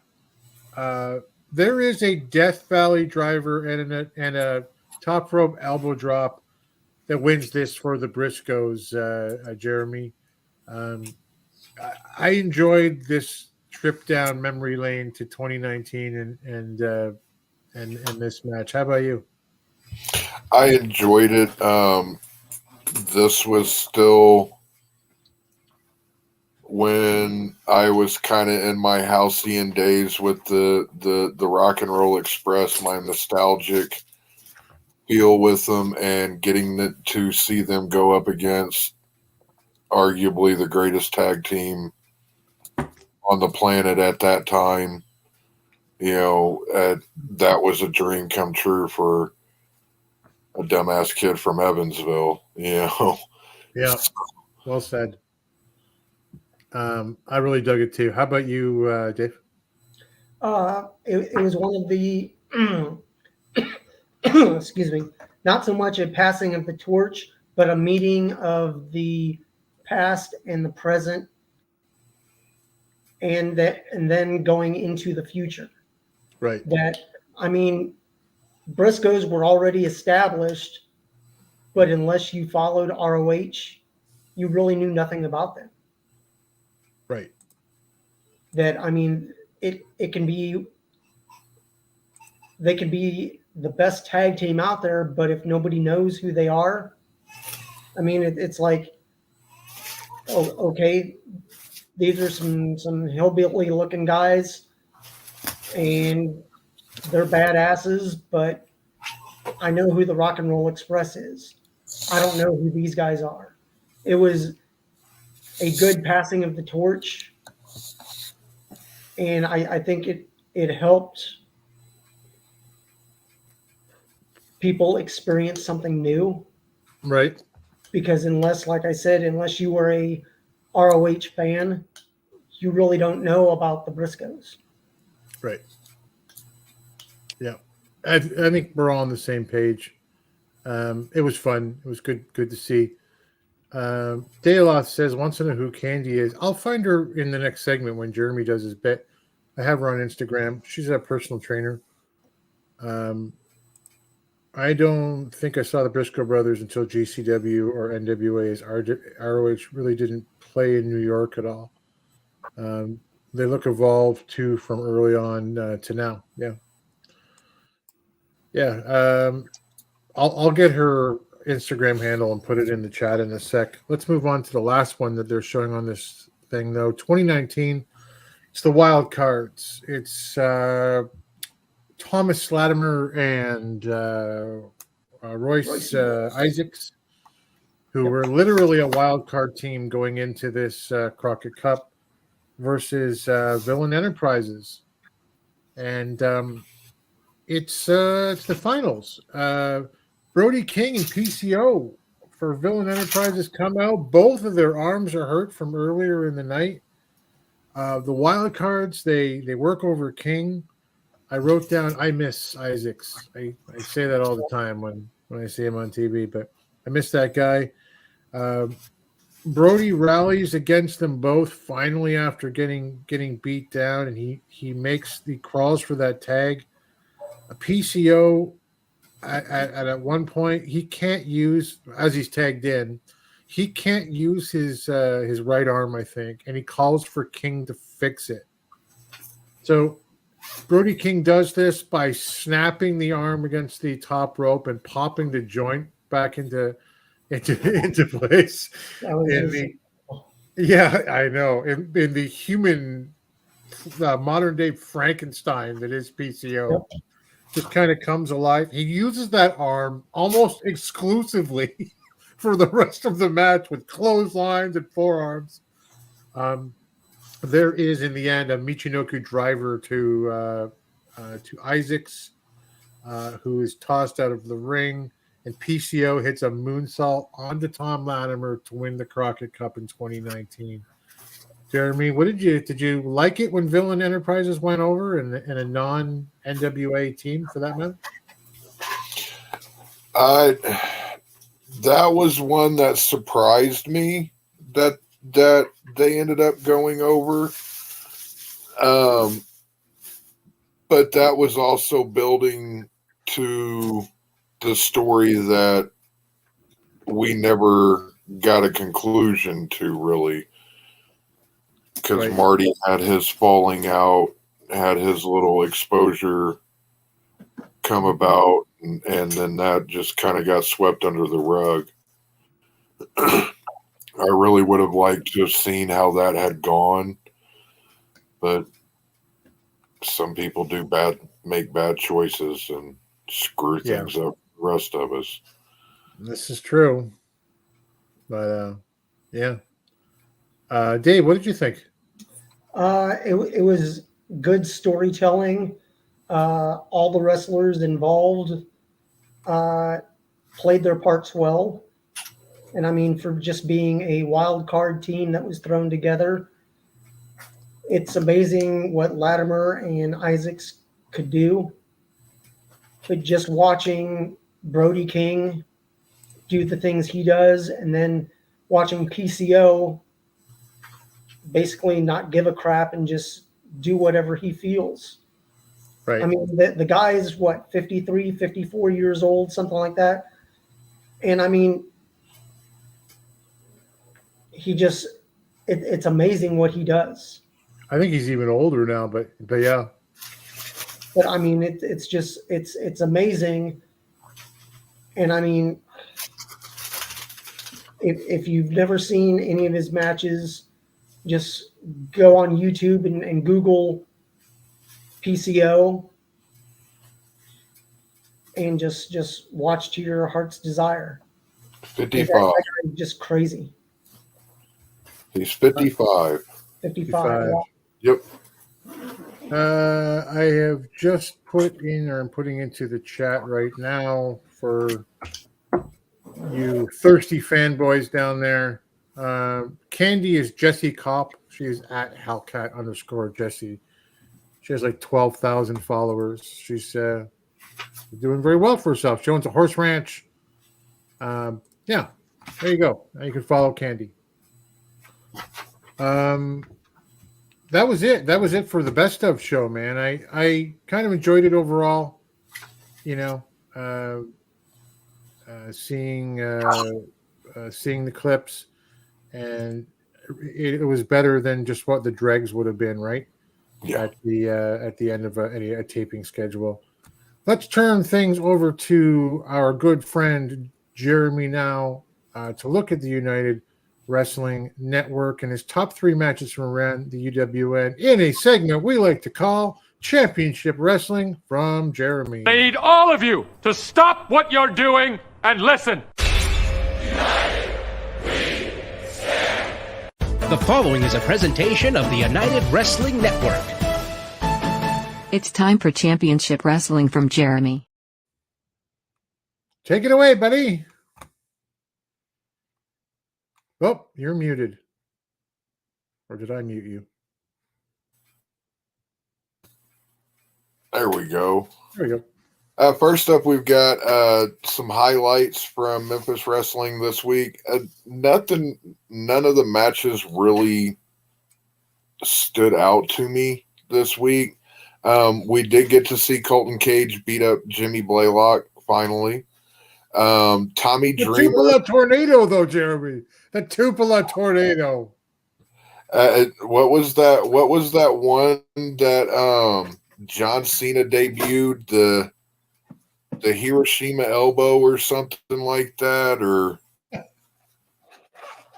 Speaker 8: There is a Death Valley driver and a top rope elbow drop that wins this for the Briscoes, Jeremy. I enjoyed this trip down memory lane to 2019 and this match. How about you?
Speaker 9: I enjoyed it. This was still when I was kind of in my halcyon days with the Rock and Roll Express, my nostalgic feel with them, and getting to see them go up against arguably the greatest tag team on the planet at that time. That was a dream come true for a dumbass kid from Evansville.
Speaker 8: Yeah, well said. I really dug it too. How about you, Dave?
Speaker 10: It was one of the excuse me, not so much a passing of the torch, but a meeting of the past and the present, and then going into the future.
Speaker 8: Right.
Speaker 10: Briscoes were already established, but unless you followed ROH, you really knew nothing about them.
Speaker 8: Right.
Speaker 10: It can be, they can be the best tag team out there, but if nobody knows who they are, it's like, oh, okay, these are some hillbilly looking guys, and they're badasses, but I know who the Rock and Roll Express is. I don't know who these guys are. It was a good passing of the torch, and I think it helped people experience something new.
Speaker 8: Right.
Speaker 10: Because unless you were a ROH fan, you really don't know about the Briscoes.
Speaker 8: Right. Yeah. I think we're all on the same page. It was fun. It was good to see. Dayloth says, wants to know who Candy is. I'll find her in the next segment when Jeremy does his bit. I have her on Instagram. She's a personal trainer. I don't think I saw the Briscoe brothers until GCW or NWA, as ROH really didn't play in New York at all. They look evolved too from early on to now. Yeah. Yeah. I'll get her Instagram handle and put it in the chat in a sec. Let's move on to the last one that they're showing on this thing, though. 2019. It's the wild cards. It's Thomas Latimer and Royce Isaacs, who were literally a wild card team going into this Crockett Cup versus Villain Enterprises, and it's the finals. Brody King and PCO for Villain Enterprises come out. Both of their arms are hurt from earlier in the night. The wild cards, they work over King. I wrote down, I miss Isaacs. I say that all the time when I see him on TV, but I miss that guy. Brody rallies against them both finally after getting beat down, and he crawls for that tag. A PCO at one point, he can't use, as he's tagged in, he can't use his right arm, I think, and he calls for King to fix it. So Brody King does this by snapping the arm against the top rope and popping the joint back into place. Yeah, I know. In the human modern day Frankenstein that is PCO. Yep. Just kind of comes alive. He uses that arm almost exclusively for the rest of the match with clotheslines and forearms. There is, in the end, a Michinoku driver to Isaacs, who is tossed out of the ring, and PCO hits a moonsault onto Tom Latimer to win the Crockett Cup in 2019. Jeremy, what did you like it when Villain Enterprises went over in a non-NWA team for that matter?
Speaker 9: That was one that surprised me that they ended up going over. But that was also building to the story that we never got a conclusion to, really. Because right. Marty had his falling out, had his little exposure come about, and then that just kind of got swept under the rug. I really would have liked to have seen how that had gone, but some people make bad choices and screw things up for the rest of us.
Speaker 8: This is true. But, yeah. Dave, what did you think?
Speaker 10: It was good storytelling. All the wrestlers involved played their parts well. And I mean, for just being a wild card team that was thrown together, it's amazing what Latimer and Isaacs could do. But just watching Brody King do the things he does, and then watching PCO basically not give a crap and just do whatever he feels.
Speaker 8: Right.
Speaker 10: I mean, the guy is, 53, 54 years old, something like that. And I mean, it's amazing what he does.
Speaker 8: I think he's even older now, but yeah.
Speaker 10: But I mean, it's amazing. And I mean, if you've never seen any of his matches, just go on YouTube and Google PCO and just watch to your heart's desire.
Speaker 9: 55.
Speaker 10: That guy is just crazy.
Speaker 9: He's 55.
Speaker 10: 55.
Speaker 9: Yep.
Speaker 8: I have just put in, or I'm putting into the chat right now for you thirsty fanboys down there. Candy is Jessie Kopp. She is at Hellcat_Jessie. She has like 12,000 followers. She's doing very well for herself. She owns a horse ranch. Yeah, there you go. Now you can follow Candy. That was it. That was it for the best of show, man. I kind of enjoyed it overall. You know, seeing the clips, and it was better than just what the dregs would have been, right?
Speaker 9: Yeah.
Speaker 8: At the end of a taping schedule. Let's turn things over to our good friend Jeremy now to look at the United Wrestling Network and his top 3 matches from around the UWN in a segment we like to call Championship Wrestling from Jeremy.
Speaker 3: I need all of you to stop what you're doing and listen.
Speaker 11: The following is a presentation of the United Wrestling Network.
Speaker 12: It's time for Championship Wrestling from Jeremy.
Speaker 8: Take it away, buddy. Oh, you're muted. Or did I mute you?
Speaker 9: There we go.
Speaker 8: There we go.
Speaker 9: First up, we've got some highlights from Memphis Wrestling this week. None of the matches really stood out to me this week. We did get to see Colton Cage beat up Jimmy Blaylock finally. Tommy
Speaker 8: The
Speaker 9: Dreamer.
Speaker 8: Tupelo tornado, though, Jeremy. The Tupelo tornado.
Speaker 9: What was that? What was that one that John Cena debuted? The Hiroshima elbow or something like that, or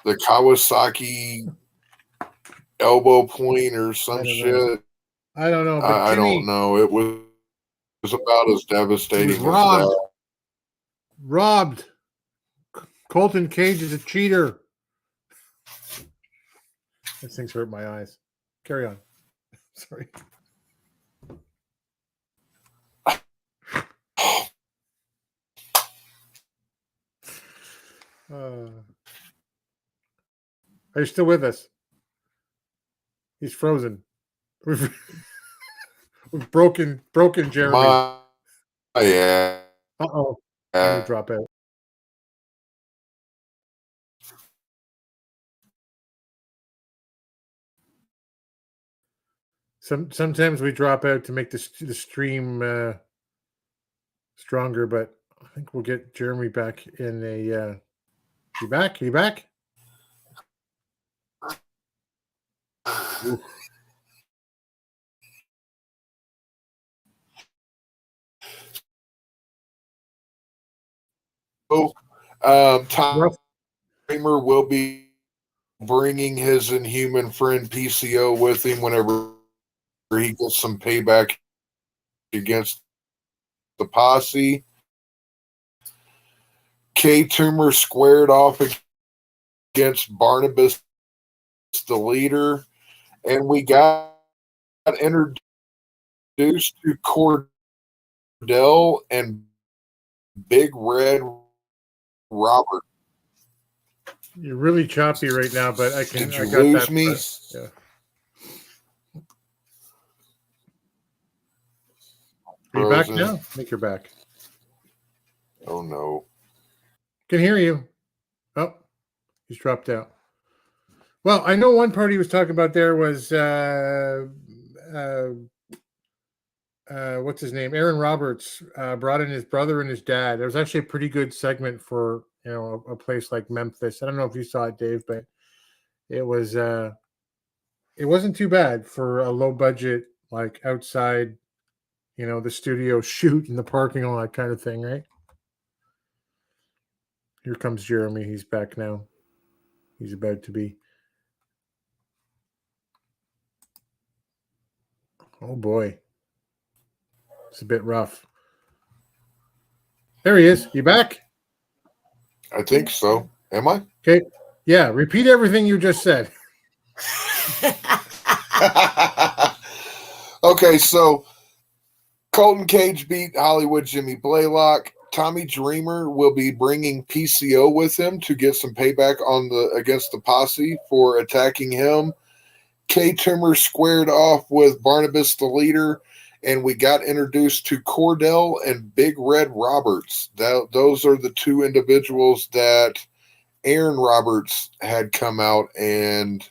Speaker 9: the Kawasaki elbow point or some shit.
Speaker 8: I don't know. But
Speaker 9: I don't know. It was about as devastating as that.
Speaker 8: Robbed. Colton Cage is a cheater. This thing's hurt my eyes. Carry on. Sorry. Are you still with us? He's frozen. We've broken Jeremy.
Speaker 9: Yeah.
Speaker 8: Uh-oh. I'm gonna drop out. Sometimes we drop out to make the stream stronger, but I think we'll get Jeremy back in a. You back? You back?
Speaker 9: Tom Kramer will be bringing his inhuman friend PCO with him whenever he gets some payback against the posse. K Toomer squared off against Barnabas, the leader, and we got introduced to Cordell and Big Red Robert.
Speaker 8: You're really choppy right now, but I can.
Speaker 9: Did you
Speaker 8: I got
Speaker 9: lose
Speaker 8: that
Speaker 9: me?
Speaker 8: Yeah. Are you back now? I think you're back.
Speaker 9: Oh no.
Speaker 8: Can hear you. Oh, he's dropped out. Well, I know one part he was talking about there was what's his name? Aaron Roberts brought in his brother and his dad. It was actually a pretty good segment for a place like Memphis. I don't know if you saw it, Dave, but it was it wasn't too bad for a low budget, like outside, the studio shoot in the parking lot kind of thing, right? Here comes Jeremy. He's back now. He's about to be. Oh, boy. It's a bit rough. There he is. You back?
Speaker 9: I think so. Am I?
Speaker 8: Okay. Yeah. Repeat everything you just said.
Speaker 9: Okay, so Colton Cage beat Hollywood Jimmy Blaylock. Tommy Dreamer will be bringing PCO with him to get some payback against the posse for attacking him. K Toomer squared off with Barnabas the leader, and we got introduced to Cordell and Big Red Roberts. Those are the two individuals that Aaron Roberts had come out and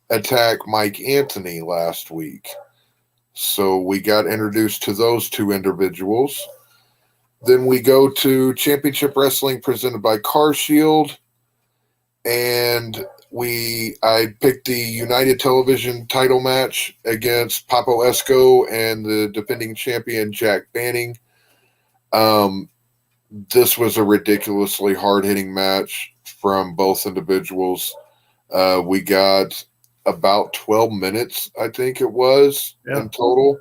Speaker 9: attack Mike Anthony last week. So we got introduced to those two individuals. Then we go to Championship Wrestling presented by Car Shield. And I picked the United Television title match against Papo Esco and the defending champion Jack Banning. this was a ridiculously hard-hitting match from both individuals. We got about 12 minutes, I think it was, in total.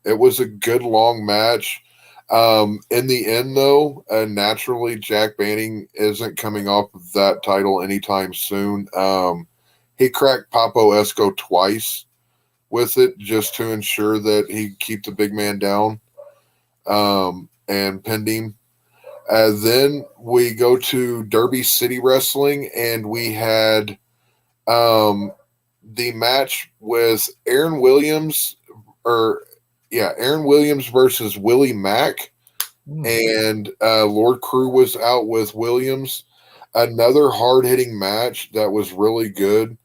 Speaker 9: It was a good long match. In the end, though, naturally, Jack Banning isn't coming off of that title anytime soon. He cracked Papo Esco twice with it just to ensure that he keep the big man down and pinned him. Then we go to Derby City Wrestling, and we had the match with Aaron Williams versus Willie Mack, and Lord Crew was out with Williams. Another hard-hitting match that was really good.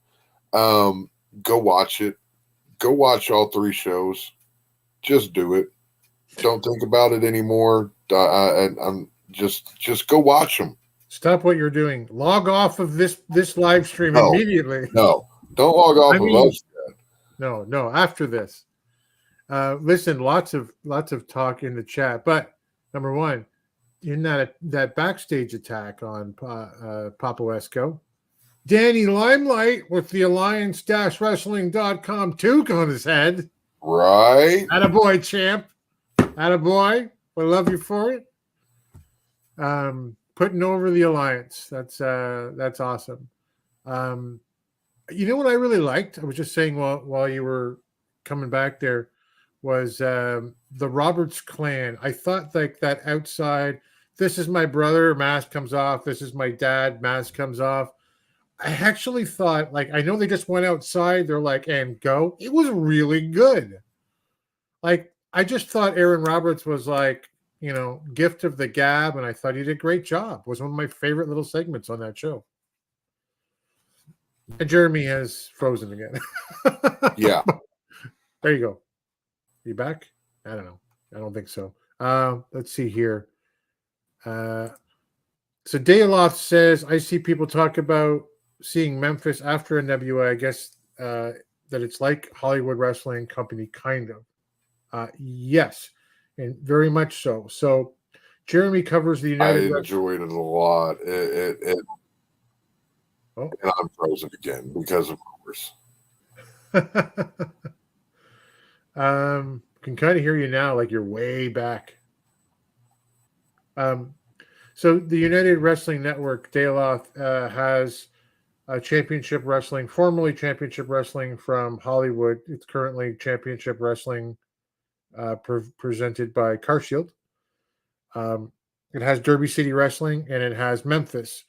Speaker 9: Go watch it. Go watch all 3 shows. Just do it. Don't think about it anymore. I'm just go watch them.
Speaker 8: Stop what you're doing. Log off of this live stream immediately.
Speaker 9: No, don't log off of us.
Speaker 8: No, after this. Listen, lots of talk in the chat, but number one, in that backstage attack on Papo Esco, Danny Limelight with the Alliance-Wrestling.com toque on his head.
Speaker 9: Right.
Speaker 8: Attaboy, champ. Attaboy. We love you for it. Putting over the Alliance. That's awesome. You know what I really liked? I was just saying while you were coming back there was the Roberts clan. I thought like that outside, this is my brother, mask comes off. This is my dad, mask comes off. I actually thought, like, I know they just went outside. They're like, and go. It was really good. Like, I just thought Aaron Roberts was like, gift of the gab, and I thought he did a great job. It was one of my favorite little segments on that show. And Jeremy has frozen again.
Speaker 9: Yeah.
Speaker 8: There you go. You back? I don't know. I don't think so. Let's see here. So Dayloft says, I see people talk about seeing Memphis after NWA. I guess that it's like Hollywood Wrestling Company, kind of. Yes, and very much so. So Jeremy covers the United.
Speaker 9: I enjoyed it a lot. And I'm frozen again because of course.
Speaker 8: Can kind of hear you now, like you're way back. So the United Wrestling Network, Dayloth, has Championship Wrestling, formerly Championship Wrestling from Hollywood. It's currently Championship Wrestling presented by CarShield. It has Derby City Wrestling, and it has Memphis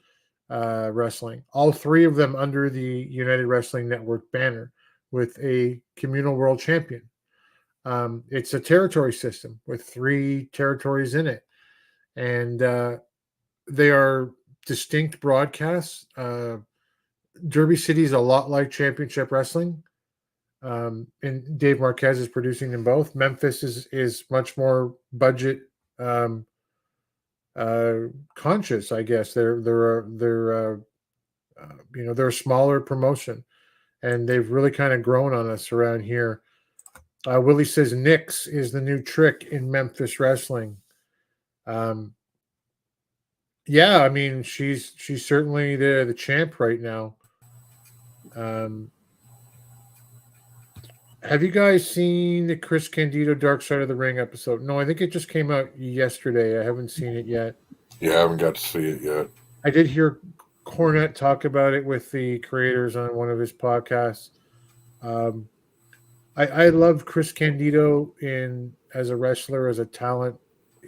Speaker 8: Wrestling. All 3 of them under the United Wrestling Network banner with a communal world champion. It's a territory system with 3 territories in it. And they are distinct broadcasts. Derby City is a lot like Championship Wrestling. And Dave Marquez is producing them both. Memphis is much more budget conscious, I guess. They're a smaller promotion, and they've really kind of grown on us around here. Willie says Nix is the new trick in Memphis wrestling. Yeah, I mean she's certainly the champ right now. Have you guys seen the Chris Candido Dark Side of the Ring episode? No, I think it just came out yesterday. I haven't seen it yet.
Speaker 9: Yeah, I haven't got to see it yet.
Speaker 8: I did hear Cornette talk about it with the creators on one of his podcasts. I love Chris Candido as a wrestler, as a talent,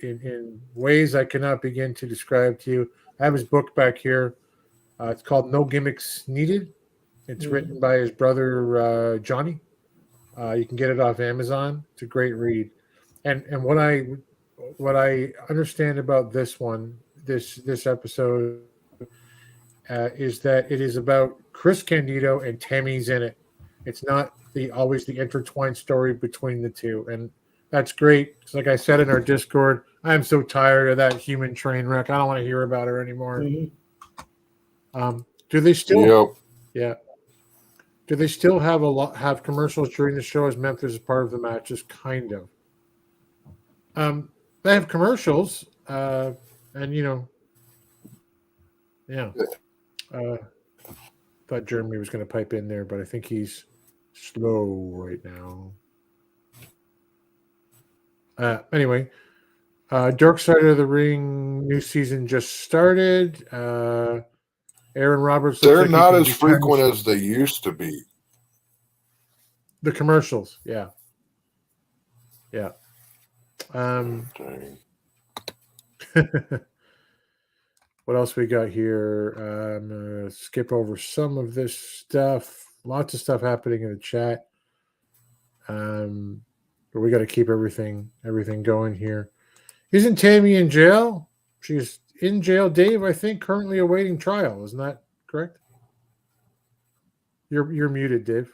Speaker 8: in ways I cannot begin to describe to you. I have his book back here. It's called No Gimmicks Needed. It's written by his brother Johnny. You can get it off Amazon. It's a great read. And what I understand about this episode is that it is about Chris Candido and Tammy's in it. It's not always the intertwined story between the two, and that's great. It's like I said in our Discord, I'm so tired of that human train wreck. I don't want to hear about her anymore. Do they still?
Speaker 9: Yep.
Speaker 8: Yeah. Do they still have commercials during the show as Memphis is part of the matches? Kind of. They have commercials. And yeah. Thought Jeremy was going to pipe in there, but I think he's slow right now. Anyway, Dark Side of the Ring new season just started. Aaron Roberts.
Speaker 9: They're not as frequent as they used to be.
Speaker 8: The commercials, yeah. What else we got here? I'm gonna skip over some of this stuff. Lots of stuff happening in the chat. But we got to keep everything going here. Isn't Tammy in jail? She's in jail, Dave. I think currently awaiting trial. Isn't that correct? You're muted, Dave.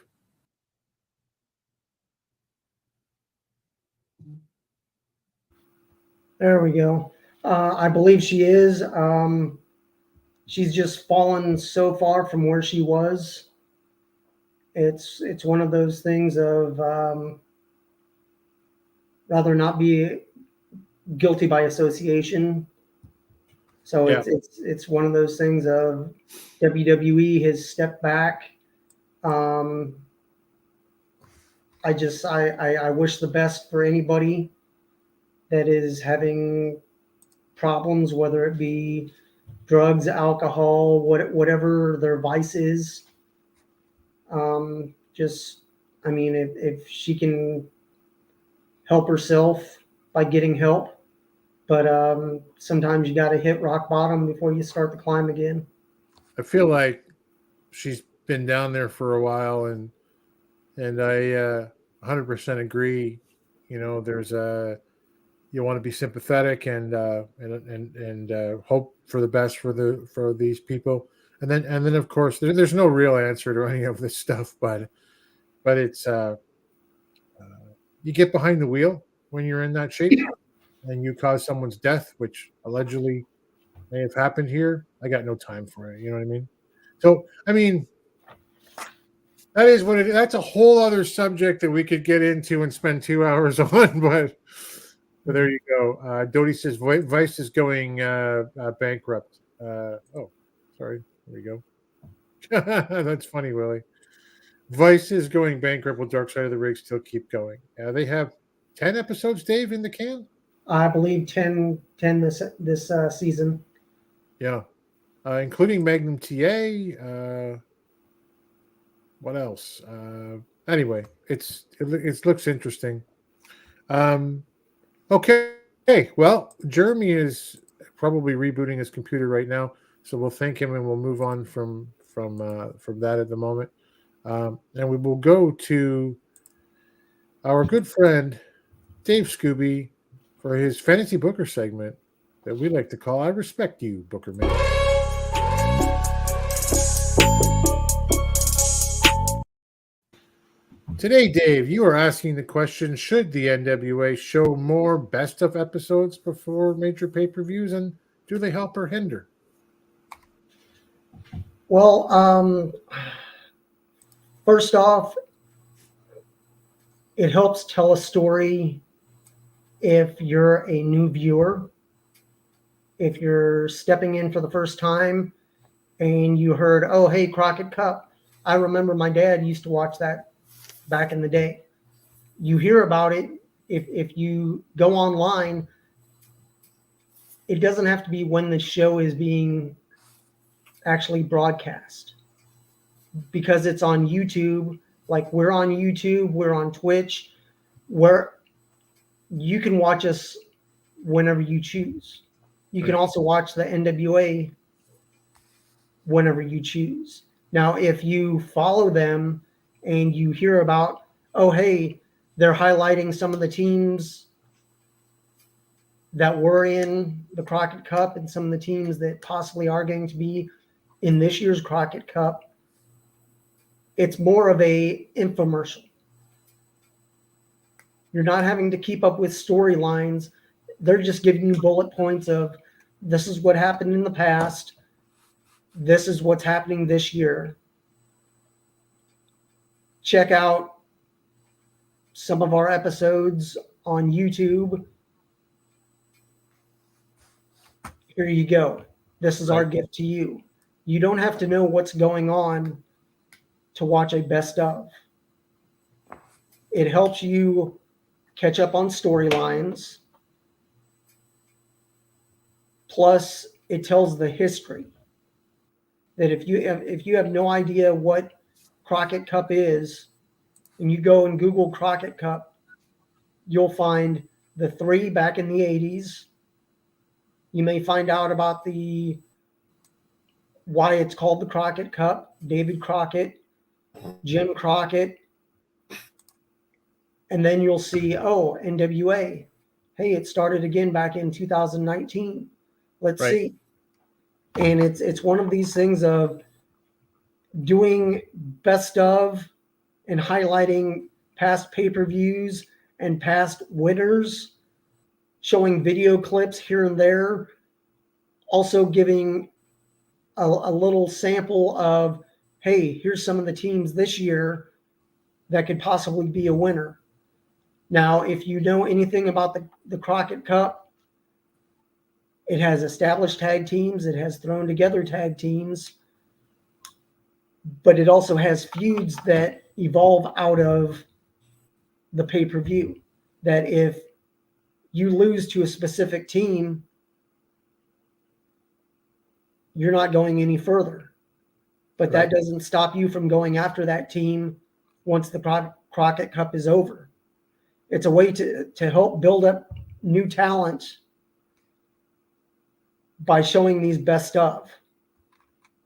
Speaker 10: There we go. I believe she is. She's just fallen so far from where she was. It's one of those things of rather not be guilty by association. So
Speaker 8: Yeah.
Speaker 10: it's one of those things of WWE has stepped back. I wish the best for anybody that is having problems, whether it be drugs, alcohol, whatever their vice is. If she can help herself by getting help, but sometimes you got to hit rock bottom before you start the climb again.
Speaker 8: I feel like she's been down there for a while, and I 100% agree. There's you want to be sympathetic and hope for the best for these people, and then of course there's no real answer to any of this stuff, but it's you get behind the wheel when you're in that shape and you cause someone's death, which allegedly may have happened here. I got no time for it. You know what I mean? So that is what it. That's a whole other subject that we could get into and spend 2 hours on, but there you go. Dodie says Vice is going bankrupt. Sorry. There we go. That's funny, Willie. Vice is going bankrupt. Will Dark Side of the Ring still keep going? They have 10 episodes, Dave, in the can?
Speaker 10: I believe 10 this season.
Speaker 8: Yeah. Including Magnum TA. What else? Anyway, it looks interesting. Okay. Well, Jeremy is probably rebooting his computer right now, so we'll thank him and we'll move on from that at the moment. And we will go to our good friend Dave Scooby for his Fantasy Booker segment that we like to call "I Respect You, Booker Man." Today, Dave, you are asking the question, should the NWA show more best of episodes before major pay-per-views, and do they help or hinder?
Speaker 10: Well, first off, it helps tell a story if you're a new viewer. If you're stepping in for the first time and you heard, oh, hey, Crockett Cup. I remember my dad used to watch that back in the day. You hear about it. If you go online, it doesn't have to be when the show is being actually broadcast, because it's on YouTube. Like, we're on YouTube, we're on Twitch, where you can watch us whenever you choose. You can also watch the NWA whenever you choose. Now, if you follow them and you hear about, oh, hey, they're highlighting some of the teams that were in the Crockett Cup and some of the teams that possibly are going to be in this year's Crockett Cup, it's more of a infomercial. You're not having to keep up with storylines. They're just giving you bullet points of, this is what happened in the past. This is what's happening this year. Check out some of our episodes on YouTube. Here you go. This is our gift to you. You don't have to know what's going on to watch a best of. It helps you catch up on storylines. Plus, it tells the history. That if you have no idea what Crockett Cup is, and you go and Google Crockett Cup, you'll find the 3 back in the 80s. You may find out about why it's called the Crockett Cup, David Crockett, Jim Crockett, and then you'll see, NWA. Hey, it started again back in 2019. Let's see. And it's one of these things of doing best of and highlighting past pay-per-views and past winners, showing video clips here and there, also giving a little sample of, hey, here's some of the teams this year that could possibly be a winner. Now, if you know anything about the Crockett Cup, it has established tag teams, it has thrown together tag teams, but it also has feuds that evolve out of the pay-per-view. That if you lose to a specific team, you're not going any further. But that doesn't stop you from going after that team once the Crockett Cup is over. It's a way to help build up new talent by showing these best of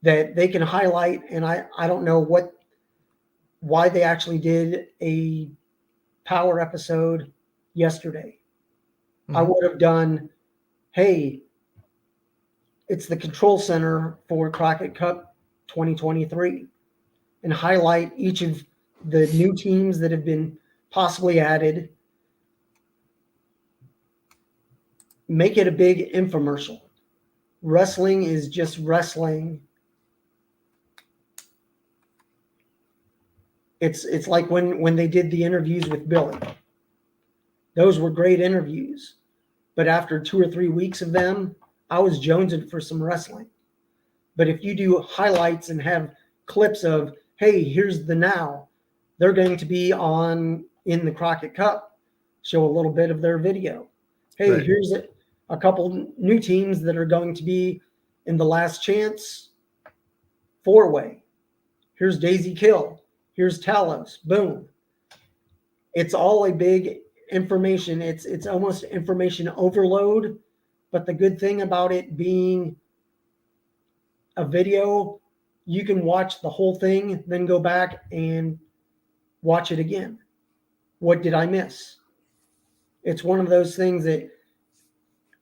Speaker 10: that they can highlight. And I don't know why they actually did a power episode yesterday. Mm-hmm. I would have done, hey, it's the control center for Crockett Cup 2023, and highlight each of the new teams that have been possibly added. Make it a big infomercial. Wrestling is just wrestling. It's like when they did the interviews with Billy. Those were great interviews. But after 2 or 3 weeks of them, I was jonesing for some wrestling. But if you do highlights and have clips of, hey, here's the now, they're going to be in the Crockett Cup, show a little bit of their video. Hey, here's a couple new teams that are going to be in the Last Chance 4-way. Here's Daisy Kill. Here's Talos. Boom. It's all a big information. It's almost information overload. But the good thing about it being a video, you can watch the whole thing, then go back and watch it again. What did I miss? It's one of those things that,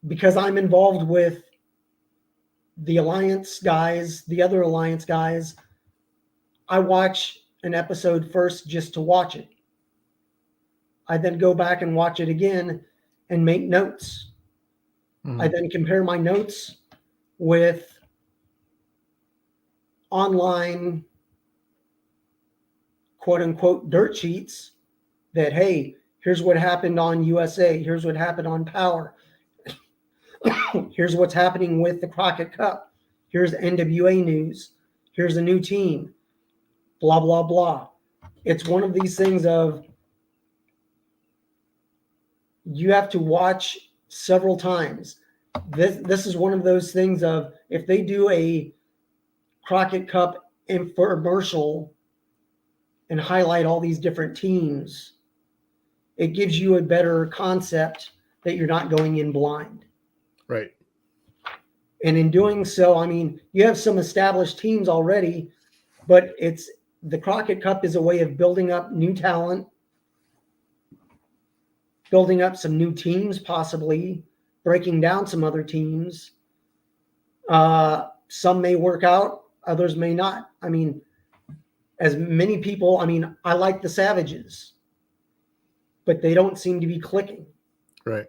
Speaker 10: because I'm involved with the Alliance guys, the other Alliance guys, I watch an episode first just to watch it. I then go back and watch it again and make notes. Mm-hmm. I then compare my notes with online quote unquote dirt sheets that, hey, here's what happened on USA. Here's what happened on Power. Here's what's happening with the Crockett Cup. Here's NWA news. Here's a new team. Blah, blah, blah. It's one of these things of you have to watch several times. This is one of those things of, if they do a Crockett Cup infomercial and highlight all these different teams, it gives you a better concept that you're not going in blind.
Speaker 8: Right.
Speaker 10: And in doing so, I mean, you have some established teams already, but the Crockett Cup is a way of building up new talent, building up some new teams, possibly breaking down some other teams. Some may work out, others may not. I mean, as many people, I like the Savages, but they don't seem to be clicking.
Speaker 8: Right.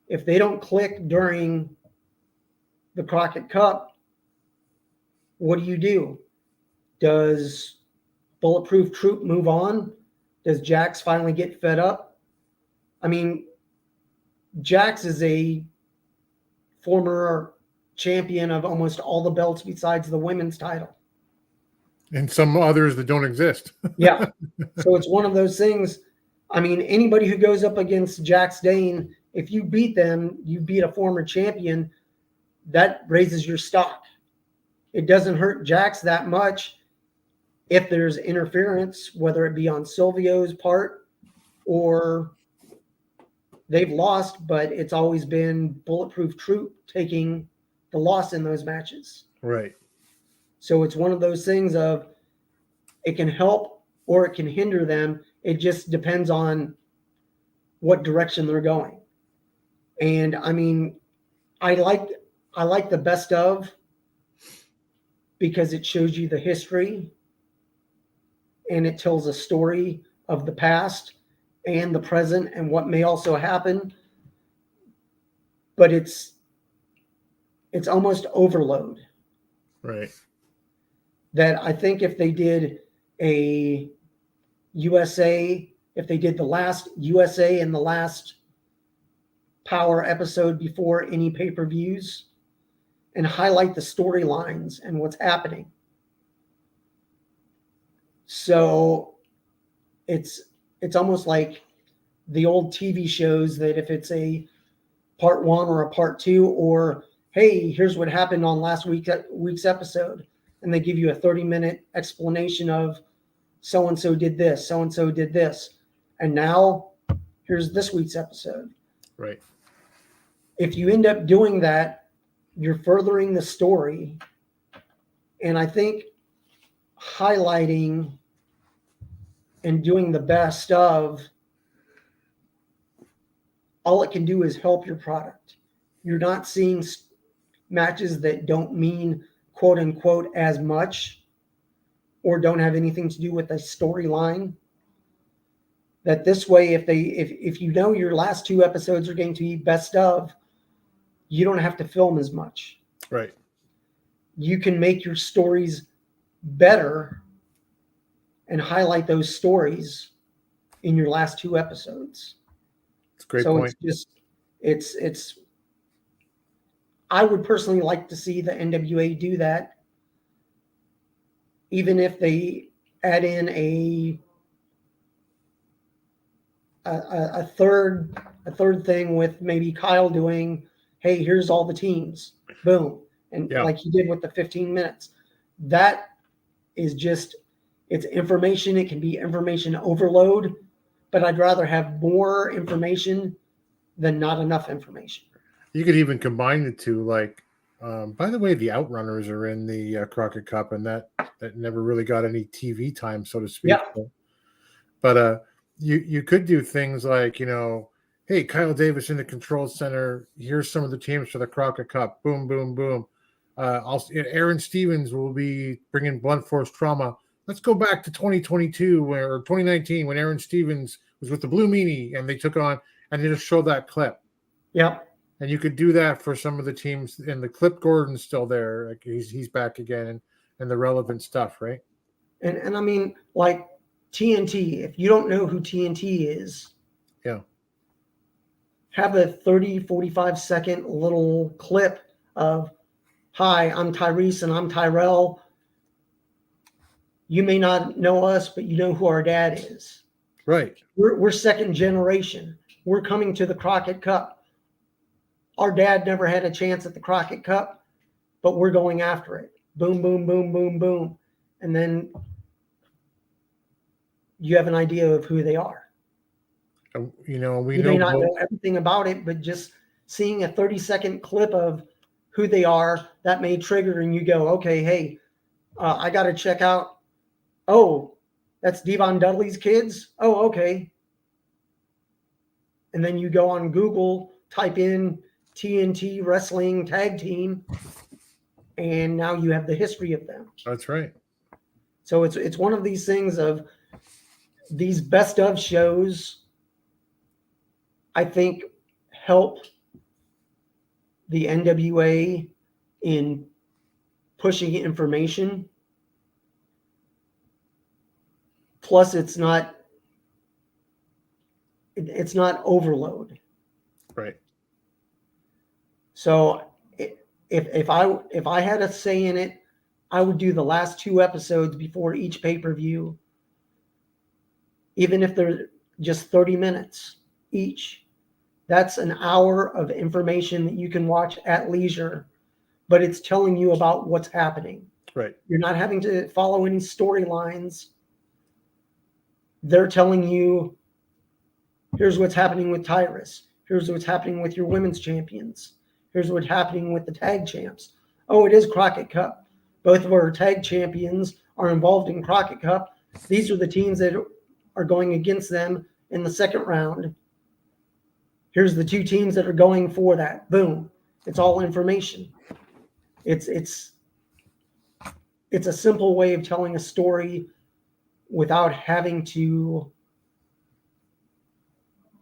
Speaker 10: If they don't click during the Crockett Cup, what do? Does Bulletproof Troop move on? Does Jax finally get fed up? I mean, Jax is a former champion of almost all the belts besides the women's title.
Speaker 8: And some others that don't exist.
Speaker 10: Yeah. So it's one of those things. I mean, anybody who goes up against Jax Dane, if you beat them, you beat a former champion, that raises your stock. It doesn't hurt Jax that much if there's interference, whether it be on Silvio's part or they've lost, but it's always been Bulletproof Troop taking the loss in those matches.
Speaker 8: Right.
Speaker 10: So it's one of those things of it can help or it can hinder them. It just depends on what direction they're going. And I mean, I like the best of because it shows you the history and it tells a story of the past and the present and what may also happen. But it's almost overload.
Speaker 8: Right.
Speaker 10: That I think if they did a USA, if they did the last USA and the last Power episode before any pay-per-views and highlight the storylines and what's happening. So it's almost like the old TV shows that if it's a part 1 or a part 2, or hey, here's what happened on last week's episode, and they give you a 30-minute explanation of so-and-so did this, so-and-so did this, and now here's this week's episode.
Speaker 8: Right.
Speaker 10: If you end up doing that, you're furthering the story. And I think highlighting and doing the best of, all it can do is help your product. You're not seeing matches that don't mean quote unquote as much or don't have anything to do with the storyline. That this way, if you know your last 2 episodes are going to be best of, you don't have to film as much.
Speaker 8: Right.
Speaker 10: You can make your stories better and highlight those stories in your last 2 episodes.
Speaker 8: It's a great
Speaker 10: so
Speaker 8: point.
Speaker 10: It's I would personally like to see the NWA do that, even if they add in a third thing with maybe Kyle doing, hey, here's all the teams, boom, and like he did with the 15 minutes. That is just, it's information. It can be information overload, but I'd rather have more information than not enough information.
Speaker 8: You could even combine the two. Like, by the way, the Outrunners are in the Crockett Cup, and that never really got any TV time, so to speak.
Speaker 10: Yeah.
Speaker 8: But you could do things like, hey, Kyle Davis in the control center. Here's some of the teams for the Crockett Cup. Boom, boom, boom. Aaron Stevens will be bringing blunt force trauma. Let's go back to 2022 or 2019 when Aaron Stevens was with the Blue Meanie and they took on, and they just showed that clip.
Speaker 10: Yep.
Speaker 8: And you could do that for some of the teams. And the clip, Gordon's still there. Like he's back again, and the relevant stuff, right?
Speaker 10: And I mean, like TNT, if you don't know who TNT is, have a 30, 45-second little clip of, hi, I'm Tyrese and I'm Tyrell. You may not know us, but you know who our dad is.
Speaker 8: Right.
Speaker 10: We're second generation. We're coming to the Crockett Cup. Our dad never had a chance at the Crockett Cup, but we're going after it. Boom, boom, boom, boom, boom. And then you have an idea of who they are.
Speaker 8: We
Speaker 10: may not know everything about it, but just seeing a 30-second clip of who they are, that may trigger, and you go, okay, hey, I got to check out. Oh, that's Devon Dudley's kids? Oh, okay. And then you go on Google, type in TNT Wrestling Tag Team, and now you have the history of them.
Speaker 8: That's right.
Speaker 10: So it's one of these things of these best of shows, I think, help the NWA in pushing information. Plus, it's not overload.
Speaker 8: Right.
Speaker 10: So if I had a say in it, I would do the last 2 episodes before each pay-per-view, even if they're just 30 minutes each. That's an hour of information that you can watch at leisure, but it's telling you about what's happening.
Speaker 8: Right.
Speaker 10: You're not having to follow any storylines. They're telling you, here's what's happening with Tyrus. Here's what's happening with your women's champions. Here's what's happening with the tag champs. Oh, it is Crockett Cup. Both of our tag champions are involved in Crockett Cup. These are the teams that are going against them in the second round. Here's the 2 teams that are going for that. Boom. It's all information. It's a simple way of telling a story without having to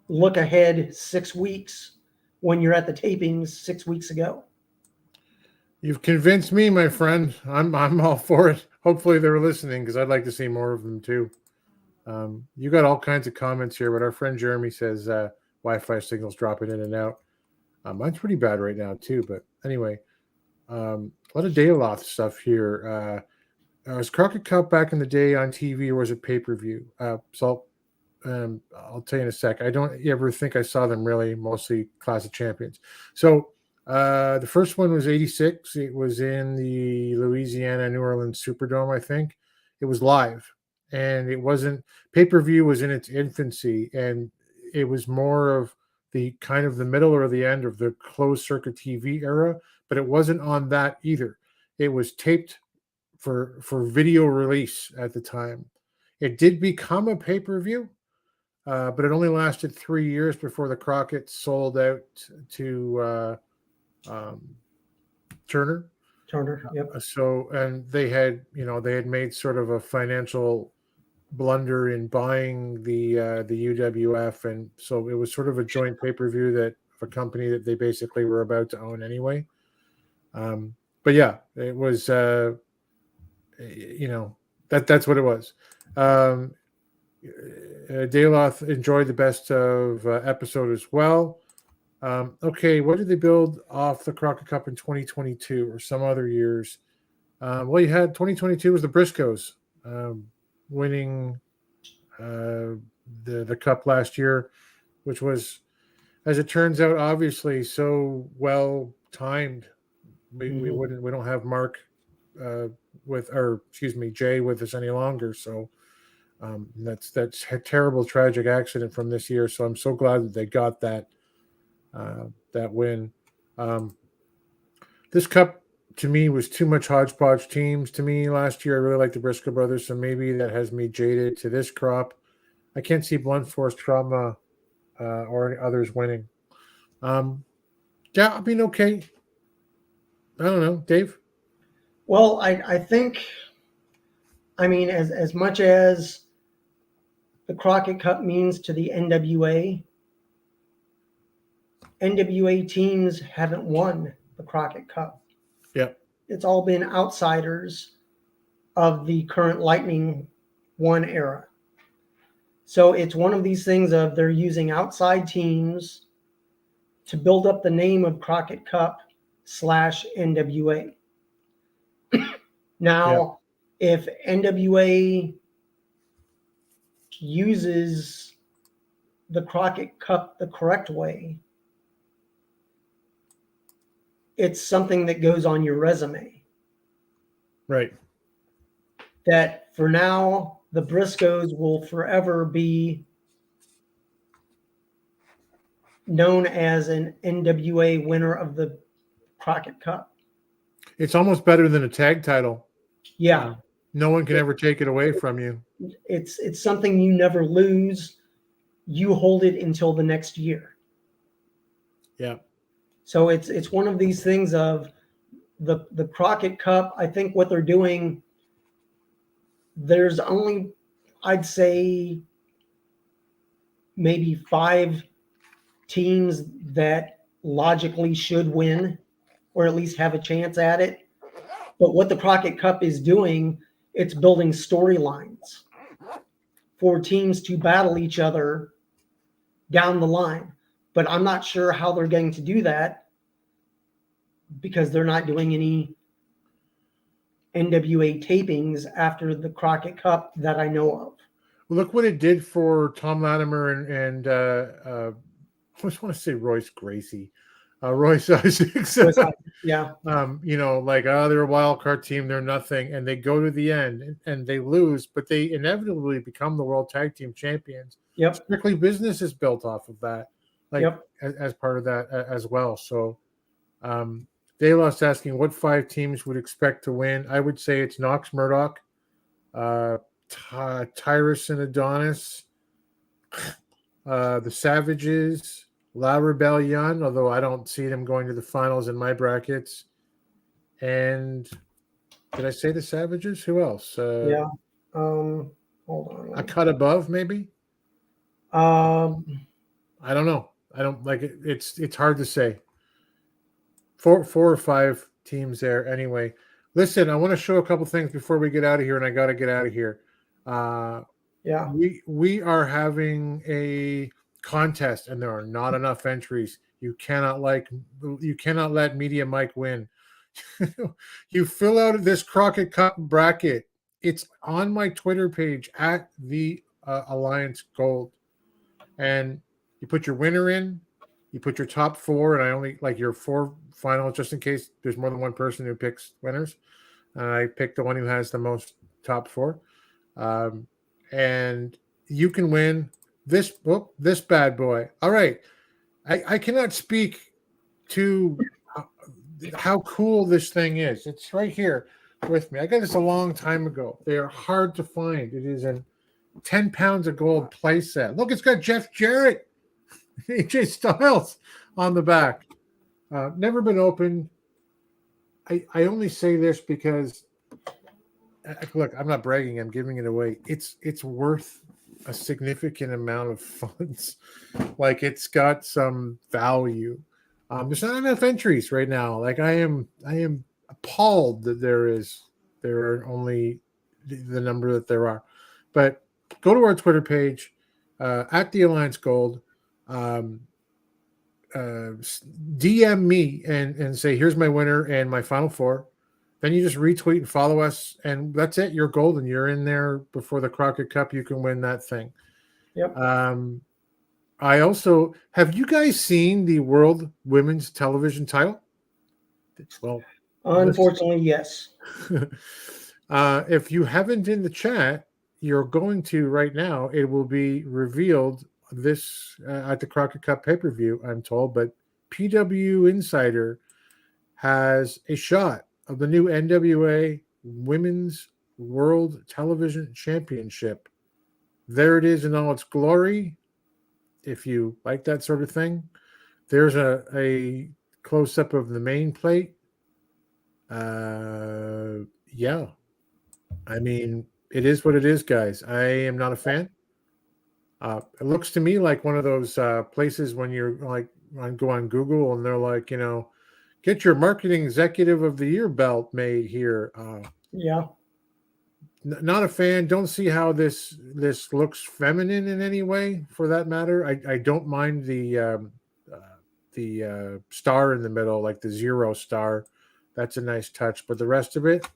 Speaker 10: look ahead 6 weeks when you're at the tapings 6 weeks ago.
Speaker 8: You've convinced me, my friend. I'm all for it. Hopefully they're listening because I'd like to see more of them too. You got all kinds of comments here, but our friend Jeremy says Wi-Fi signals dropping in and out. Mine's pretty bad right now too, but anyway, a lot of Dayloth stuff here. Was Crockett Cup back in the day on TV or was it pay-per-view? So I'll tell you in a sec. I don't ever think I saw them really, mostly Class of Champions. So the first one was 86. It was in the Louisiana New Orleans Superdome, I think. It was live. And it wasn't, pay-per-view was in its infancy, and it was more of the kind of the middle or the end of the closed circuit TV era, but it wasn't on that either. It was taped for video release at the time. It did become a pay-per-view, but it only lasted 3 years before the Crockett sold out to Turner.
Speaker 10: Yep.
Speaker 8: So, and they had made sort of a financial blunder in buying the UWF, and so it was sort of a joint pay-per-view that of a company that they basically were about to own anyway. But yeah, it was that's what it was. Dayloth enjoyed the best of episode as well. Okay, what did they build off the Crockett Cup in 2022 or some other years? Well, you had 2022 was the Briscoes winning the cup last year, which was, as it turns out, obviously so well timed. We don't have Mark Jay with us any longer. So that's a terrible, tragic accident from this year. So I'm so glad that they got that win. This cup to me was too much hodgepodge teams to me last year. I really liked the Briscoe brothers, so maybe that has me jaded to this crop. I can't see Blunt Force Trauma or others winning. Yeah, I mean, okay. I don't know, Dave.
Speaker 10: Well, I think, I mean, as much as the Crockett Cup means to the NWA teams haven't won the Crockett Cup.
Speaker 8: Yeah.
Speaker 10: It's all been outsiders of the current Lightning One era. So it's one of these things of they're using outside teams to build up the name of Crockett Cup /NWA. Now, if NWA uses the Crockett Cup the correct way, it's something that goes on your resume.
Speaker 8: Right.
Speaker 10: That for now, the Briscoes will forever be known as an NWA winner of the Crockett Cup.
Speaker 8: It's almost better than a tag title.
Speaker 10: Yeah.
Speaker 8: No one can ever take it away from you.
Speaker 10: It's something you never lose. You hold it until the next year.
Speaker 8: Yeah.
Speaker 10: So it's one of these things of the Crockett Cup. I think what they're doing, there's only, I'd say, maybe 5 teams that logically should win or at least have a chance at it. But what the Crockett Cup is doing, it's building storylines for teams to battle each other down the line. But I'm not sure how they're going to do that because they're not doing any NWA tapings after the Crockett Cup that I know of.
Speaker 8: Look what it did for Tom Latimer and I just want to say Royce Gracie, Royce Isaacs.
Speaker 10: Yeah.
Speaker 8: They're a wild card team, they're nothing, and they go to the end and they lose, but they inevitably become the world tag team champions.
Speaker 10: Yep.
Speaker 8: Strictly Business is built off of that, as part of that as well. So, Dayloss asking what 5 teams would expect to win. I would say it's Knox Murdoch, Tyrus and Adonis, the Savages, La Rebellion, although I don't see them going to the finals in my brackets. And did I say the Savages? Who else?
Speaker 10: Hold on.
Speaker 8: A cut above, maybe? I don't know. I don't like it. It's hard to say. Four or 5 teams there. Anyway, listen, I want to show a couple things before we get out of here, and I got to get out of here. We are having a contest, and there are not enough entries. You cannot let Media Mike win. You fill out this Crockett Cup bracket. It's on my Twitter page at the Alliance Gold, and you put your winner in. You put your top 4, and I only like your 4 finals just in case there's more than one person who picks winners. I picked the one who has the most top 4. And you can win this bad boy. All right. I cannot speak to how cool this thing is. It's right here with me. I got this a long time ago. They are hard to find. It is a 10 pounds of gold play set. Look, it's got Jeff Jarrett, AJ Styles on the back. Never been opened. I only say this because look, I'm not bragging. I'm giving it away. It's worth a significant amount of funds. Like, it's got some value. There's not enough entries right now. Like, I am appalled that there are only the number that there are. But go to our Twitter page at the Alliance Gold. DM me and say, here's my winner and my final 4. Then you just retweet and follow us, and that's it. You're golden. You're in there before the Crockett Cup. You can win that thing.
Speaker 10: Yep.
Speaker 8: I also have you guys seen the World Women's Television title? Well,
Speaker 10: unfortunately, yes.
Speaker 8: If you haven't in the chat, you're going to right now. It will be revealed this at the Crockett Cup pay-per-view, I'm told, but PW Insider has a shot of the new NWA Women's World Television Championship. There it is in all its glory. If you like that sort of thing, there's a close-up of the main plate. Yeah. I mean, it is what it is, guys. I am not a fan. It looks to me like one of those places when you're like, go on Google and they're like, get your marketing executive of the year belt made here.
Speaker 10: Yeah.
Speaker 8: Not a fan. Don't see how this looks feminine in any way, for that matter. I don't mind the star in the middle, like the 0 star. That's a nice touch. But the rest of it,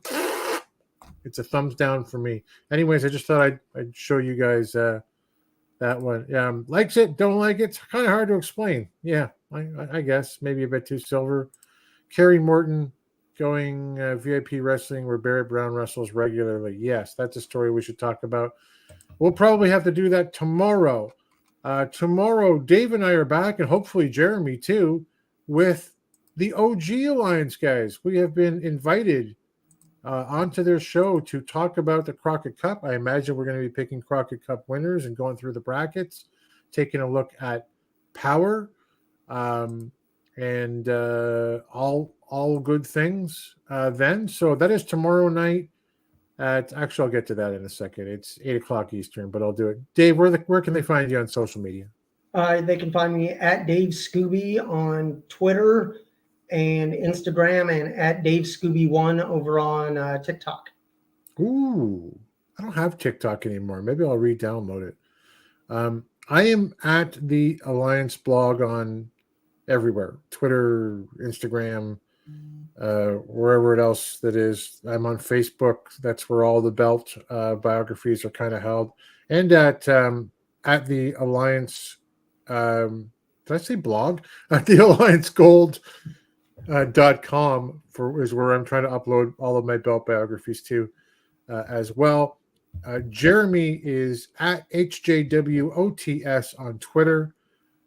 Speaker 8: it's a thumbs down for me. Anyways, I just thought I'd show you guys that one. Likes it, don't like it. It's kind of hard to explain. Yeah, I guess maybe a bit too silver. Kerry Morton going VIP wrestling where Barrett Brown wrestles regularly. Yes, that's a story we should talk about. We'll probably have to do that tomorrow. Tomorrow, Dave and I are back, and hopefully Jeremy too, with the OG Alliance guys. We have been invited onto their show to talk about the Crockett Cup. I imagine we're going to be picking Crockett Cup winners and going through the brackets, taking a look at Power, and all good things then. So that is tomorrow night. Actually, I'll get to that in a second. It's 8:00 Eastern, but I'll do it. Dave, where can they find you on social media?
Speaker 10: They can find me at Dave Scooby on Twitter and Instagram, and at Dave Scooby1 over on TikTok.
Speaker 8: Ooh, I don't have TikTok anymore. Maybe I'll re-download it. I am at the Alliance blog on everywhere: Twitter, Instagram, wherever else that is. I'm on Facebook. That's where all the belt biographies are kind of held. And at the Alliance, did I say blog? At the AllianceGold.com is where I'm trying to upload all of my belt biographies to as well. Jeremy is at HJWOTS on Twitter.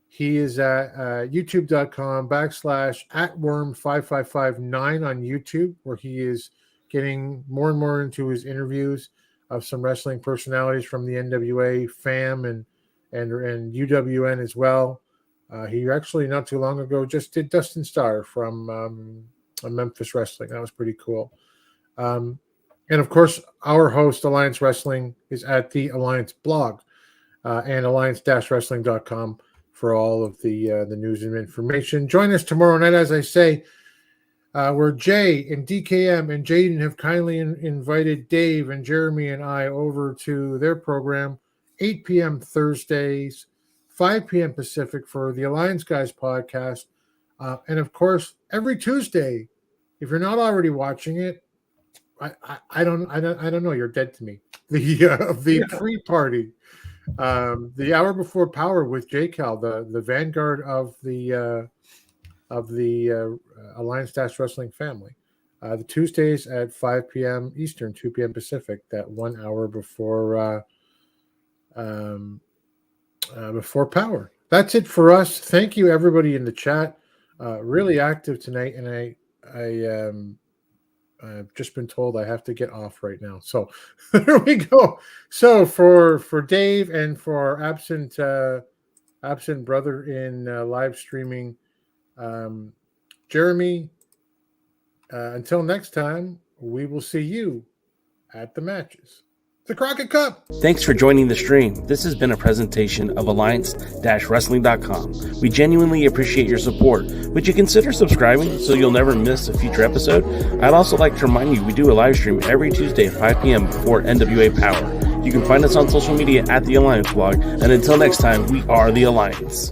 Speaker 8: He is at youtube.com/@worm5559 on YouTube, where he is getting more and more into his interviews of some wrestling personalities from the NWA, FAM, and UWN as well. He actually not too long ago just did Dustin Starr from Memphis Wrestling. That was pretty cool. And of course, our host, Alliance Wrestling, is at the Alliance blog and alliance-wrestling.com for all of the news and information. Join us tomorrow night, as I say, where Jay and DKM and Jaden have kindly invited Dave and Jeremy and I over to their program, 8 p.m. Thursdays, 5 p.m. Pacific for the Alliance Guys podcast. And of course, every Tuesday, if you're not already watching it, I don't know. You're dead to me. The pre-party, the hour before Power with J-Cal, the vanguard of the Alliance-Wrestling family. The Tuesdays at 5 p.m. Eastern, 2 p.m. Pacific. That 1 hour before Power. That's it for us. Thank you, everybody in the chat. Really active tonight, and I've just been told I have to get off right now. So there we go. So for Dave and for our absent brother in live streaming, Jeremy, until next time, we will see you at the matches. The Crockett Cup.
Speaker 13: Thanks for joining the stream. This has been a presentation of Alliance-Wrestling.com. We genuinely appreciate your support. Would you consider subscribing so you'll never miss a future episode? I'd also like to remind you we do a live stream every Tuesday at 5 p.m. before NWA Power. You can find us on social media at The Alliance Blog. And until next time, we are The Alliance.